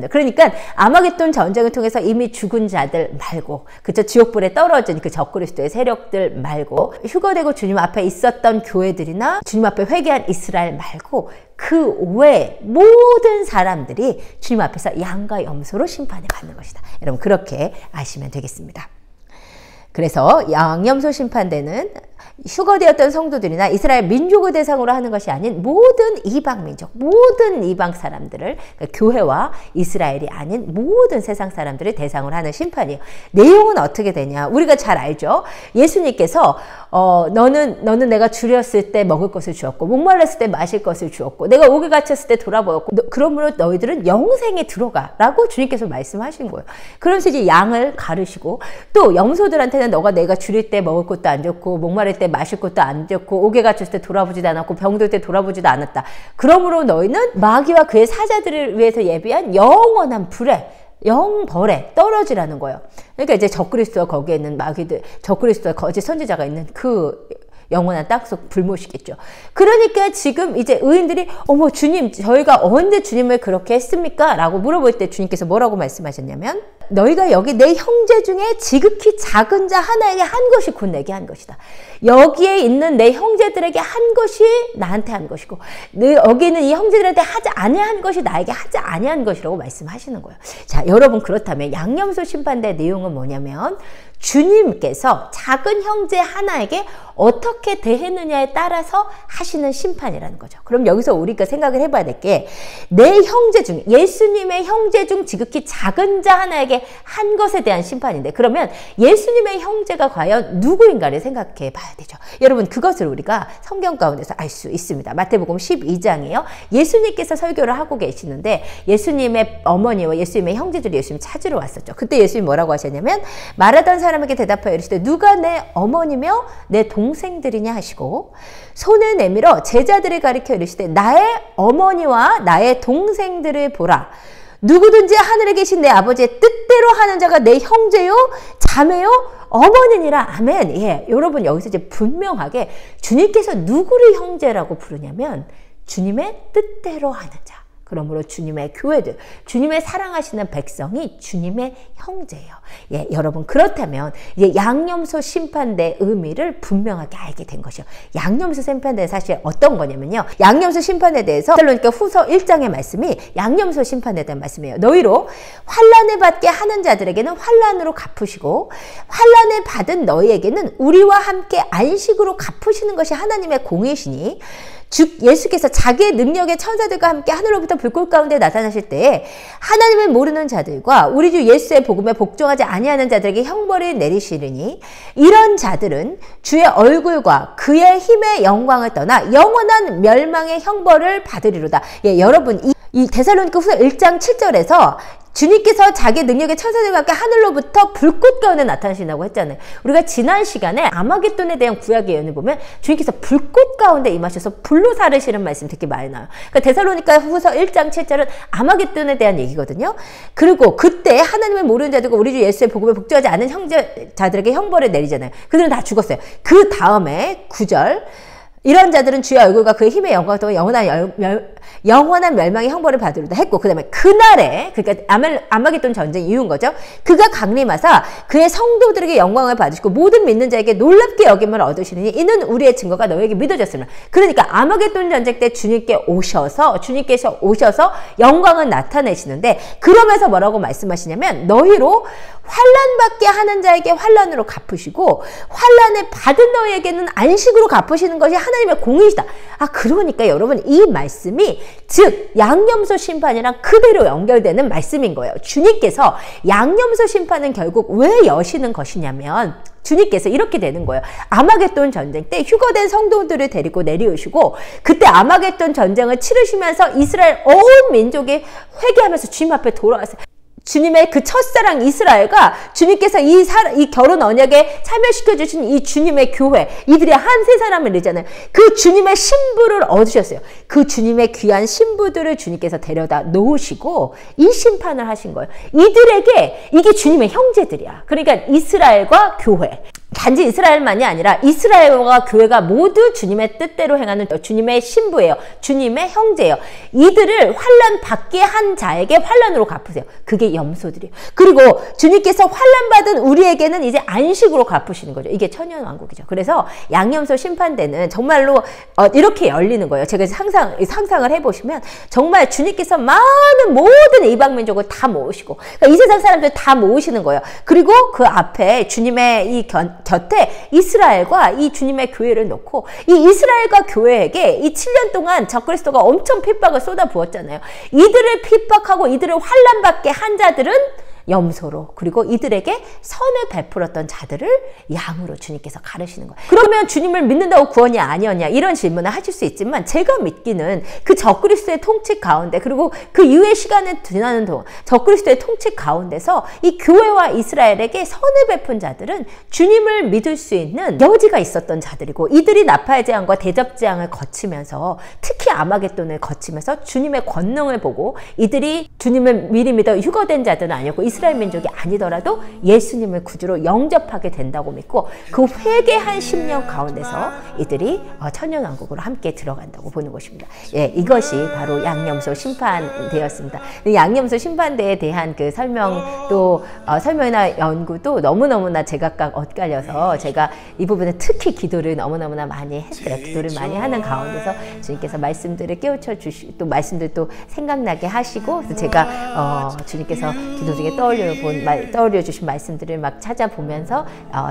그러니까 아마겟돈 전쟁을 통해서 이미 죽은 자들 말고, 그쵸? 지옥불에 떨어진 그 적그리스도의 세력들 말고, 휴거되고 주님 앞에 있었던 교회들이나 주님 앞에 회개한 이스라엘 말고, 그 외 모든 사람들이 주님 앞에서 양과 염소로 심판을 받는 것이다. 여러분, 그렇게 아시면 되겠습니다. 그래서 양념소 심판대는 휴거되었던 성도들이나 이스라엘 민족을 대상으로 하는 것이 아닌 모든 이방 민족, 모든 이방 사람들을, 그러니까 교회와 이스라엘이 아닌 모든 세상 사람들을 대상으로 하는 심판이에요. 내용은 어떻게 되냐? 우리가 잘 알죠. 예수님께서 너는 내가 줄였을 때 먹을 것을 주었고 목말랐을 때 마실 것을 주었고 내가 옥에 갇혔을 때 돌아보였고 그러므로 너희들은 영생에 들어가 라고 주님께서 말씀하신 거예요. 그러면서 이제 양을 가르시고 또 염소들한테는 내가 줄일 때 먹을 것도 안 줬고 목마를 때 마실 것도 안 줬고 옥에 갇혔을 때 돌아보지도 않았고 병들 때 돌아보지도 않았다. 그러므로 너희는 마귀와 그의 사자들을 위해서 예비한 영원한 불에 영벌에 떨어지라는 거예요. 그러니까 이제 적그리스도와 거기에 있는 마귀들, 적그리스도와 거짓 선지자가 있는 그 영원한 땅속 불못이겠죠. 그러니까 지금 이제 의인들이 어머 주님 저희가 언제 주님을 그렇게 했습니까? 라고 물어볼 때 주님께서 뭐라고 말씀하셨냐면 너희가 여기 내 형제 중에 지극히 작은 자 하나에게 한 것이 곧 내게 한 것이다. 여기에 있는 내 형제들에게 한 것이 나한테 한 것이고 여기 있는 이 형제들한테 하지 아니한 것이 나에게 하지 아니한 것이라고 말씀하시는 거예요. 자, 여러분 그렇다면 양념소 심판대 내용은 뭐냐면 주님께서 작은 형제 하나에게 어떻게 대했느냐에 따라서 하시는 심판이라는 거죠. 그럼 여기서 우리가 생각을 해봐야 될 게 내 형제 중, 예수님의 형제 중 지극히 작은 자 하나에게 한 것에 대한 심판인데 그러면 예수님의 형제가 과연 누구인가를 생각해 봐야 되죠. 여러분 그것을 우리가 성경 가운데서 알 수 있습니다. 마태복음 12장이에요. 예수님께서 설교를 하고 계시는데 예수님의 어머니와 예수님의 형제들이 예수님 찾으러 왔었죠. 그때 예수님이 뭐라고 하셨냐면 말하던 사람에게 대답하여 이르시되 누가 내 어머니며 내 동생들이냐 하시고 손을 내밀어 제자들을 가리켜 이르시되 나의 어머니와 나의 동생들을 보라. 누구든지 하늘에 계신 내 아버지의 뜻대로 하는 자가 내 형제요 자매요 어머니니라. 아멘. 예, 여러분 여기서 이제 분명하게 주님께서 누구를 형제라고 부르냐면 주님의 뜻대로 하는 자. 그러므로 주님의 교회들, 주님의 사랑하시는 백성이 주님의 형제예요. 예, 여러분 그렇다면 이제 양념소 심판대의 의미를 분명하게 알게 된 것이요. 양념소 심판대는 사실 어떤 거냐면요. 양념소 심판에 대해서 데살로니가 후서 1장의 말씀이 양념소 심판에 대한 말씀이에요. 너희로 환난을 받게 하는 자들에게는 환난으로 갚으시고 환난을 받은 너희에게는 우리와 함께 안식으로 갚으시는 것이 하나님의 공의시니 즉 예수께서 자기의 능력의 천사들과 함께 하늘로부터 불꽃 가운데 나타나실 때에 하나님을 모르는 자들과 우리 주 예수의 복음에 복종하지 아니하는 자들에게 형벌을 내리시리니 이런 자들은 주의 얼굴과 그의 힘의 영광을 떠나 영원한 멸망의 형벌을 받으리로다. 예, 여러분 이 데살로니가 후서 1장 7절에서 주님께서 자기 능력의 천사들과 함께 하늘로부터 불꽃 가운데 나타나신다고 했잖아요. 우리가 지난 시간에 아마겟돈에 대한 구약의 예언을 보면 주님께서 불꽃 가운데 임하셔서 불로 사르시는 말씀 되게 많이 나와요. 그러니까 데살로니가 후서 1장 7절은 아마겟돈에 대한 얘기거든요. 그리고 그때 하나님을 모르는 자들과 우리 주 예수의 복음에 복종하지 않은 형제자들에게 형벌을 내리잖아요. 그들은 다 죽었어요. 그 다음에 9절 이런 자들은 주의 얼굴과 그의 힘의 영광을 통해 영원한 멸망의 형벌을 받으리다 했고 그 다음에 그날에 그러니까 아마겟돈 전쟁 이후인 거죠. 그가 강림하사 그의 성도들에게 영광을 받으시고 모든 믿는 자에게 놀랍게 여김을 얻으시느니 이는 우리의 증거가 너에게 믿어졌습니다. 그러니까 아마겟돈 전쟁 때 주님께서 오셔서 영광을 나타내시는데 그러면서 뭐라고 말씀하시냐면 너희로 환난받게 하는 자에게 환난으로 갚으시고 환난을 받은 너희에게는 안식으로 갚으시는 것이 하나님의 공의시다. 그러니까 여러분 이 말씀이 즉 양념소 심판이랑 그대로 연결되는 말씀인 거예요. 주님께서 양념소 심판은 결국 왜 여시는 것이냐면 주님께서 이렇게 되는 거예요. 아마겟돈 전쟁 때 휴거된 성도들을 데리고 내려오시고 그때 아마겟돈 전쟁을 치르시면서 이스라엘 온 민족이 회개하면서 주님 앞에 돌아왔어요. 주님의 그 첫사랑 이스라엘과 주님께서 이 결혼 언약에 참여시켜 주신 이 주님의 교회, 이들이 한 세 사람을 이르잖아요. 그 주님의 신부를 얻으셨어요. 그 주님의 귀한 신부들을 주님께서 데려다 놓으시고 이 심판을 하신 거예요. 이들에게 이게 주님의 형제들이야. 그러니까 이스라엘과 교회. 단지 이스라엘만이 아니라 이스라엘과 교회가 모두 주님의 뜻대로 행하는 주님의 신부예요. 주님의 형제예요. 이들을 환난 받게 한 자에게 환난으로 갚으세요. 그게 염소들이에요. 그리고 주님께서 환난 받은 우리에게는 이제 안식으로 갚으시는 거죠. 이게 천년왕국이죠. 그래서 양염소 심판대는 정말로 이렇게 열리는 거예요. 제가 상상을 해보시면 정말 주님께서 많은 모든 이방민족을 다 모으시고, 그러니까 이 세상 사람들 다 모으시는 거예요. 그리고 그 앞에 주님의 이 곁에 이스라엘과 이 주님의 교회를 놓고, 이 이스라엘과 교회에게 이 7년 동안 적그리스도가 엄청 핍박을 쏟아부었잖아요. 이들을 핍박하고 이들을 환난받게 한 자들은 염소로, 그리고 이들에게 선을 베풀었던 자들을 양으로 주님께서 가르시는 거예요. 그러면 주님을 믿는다고 구원이 아니었냐, 이런 질문을 하실 수 있지만, 제가 믿기는 그 적그리스도의 통치 가운데, 그리고 그 이후의 시간을 지나는 동안 적그리스도의 통치 가운데서 이 교회와 이스라엘에게 선을 베푼 자들은 주님을 믿을 수 있는 여지가 있었던 자들이고, 이들이 나팔 재앙과 대접 재앙을 거치면서, 특히 아마겟돈을 거치면서 주님의 권능을 보고, 이들이 주님을 미리 믿어 휴거된 자들은 아니었고 이스라엘 민족이 아니더라도 예수님을 구주로 영접하게 된다고 믿고, 그 회개한 10년 가운데서 이들이 천년왕국으로 함께 들어간다고 보는 것입니다. 예, 이것이 바로 양염소 심판대였습니다. 양염소 심판대에 대한 그 설명도 설명이나 연구도 너무너무나 제각각 엇갈려서 제가 이 부분에 특히 기도를 너무너무나 많이 했어요. 기도를 많이 하는 가운데서 주님께서 말씀들을 깨우쳐 주시고, 또 말씀들 또 생각나게 하시고, 그래서 제가 주님께서 기도 중에 떠올려 주신 말씀들을 막 찾아보면서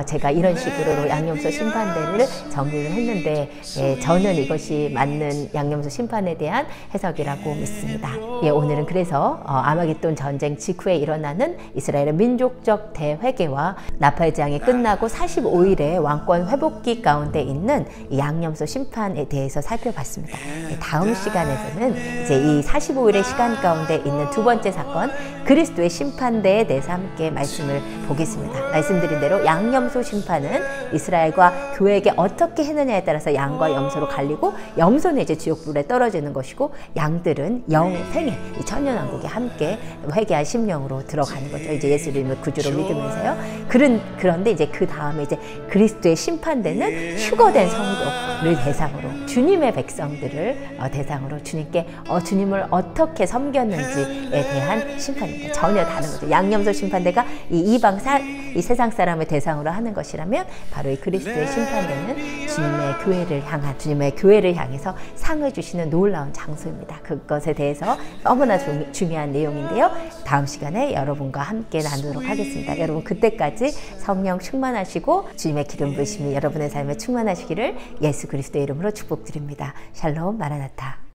제가 이런 식으로 양염소 심판대를 정리를 했는데, 예, 저는 이것이 맞는 양염소 심판에 대한 해석이라고 믿습니다. 예, 오늘은 그래서 아마겟돈 전쟁 직후에 일어나는 이스라엘의 민족적 대회개와 나팔 재앙이 끝나고 45일의 왕권 회복기 가운데 있는 이 양염소 심판에 대해서 살펴봤습니다. 예, 다음 시간에서는 이제 이 45일의 시간 가운데 있는 두 번째 사건, 그리스도의 심판대에 대해서 함께 말씀을 보겠습니다. 말씀드린 대로 양염소 심판은 이스라엘과 교회에게 어떻게 했느냐에 따라서 양과 염소로 갈리고, 염소는 이제 지옥불에 떨어지는 것이고, 양들은 영생에 이 천년왕국에 함께 회개한 심령으로 들어가는 거죠. 이제 예수님을 구주로 믿으면서요. 그런데 이제 그 다음에 이제 그리스도의 심판대는 휴거된 성도를 대상으로, 주님의 백성들을 대상으로 주님께 주님을 어떻게 섬겼는지에 대한 심판입니다. 전혀 다른 거죠. 양염소 심판대가 이 세상 사람을 대상으로 하는 것이라면, 바로 이 그리스도의 심판대는 주님의 교회를 향해서 상을 주시는 놀라운 장소입니다. 그것에 대해서 너무나 중요한 내용인데요. 다음 시간에 여러분과 함께 나누도록 하겠습니다. 여러분 그때까지 성령 충만하시고 주님의 기름 부으심이 여러분의 삶에 충만하시기를 예수 그리스도의 이름으로 축복드립니다. 샬롬 마라나타.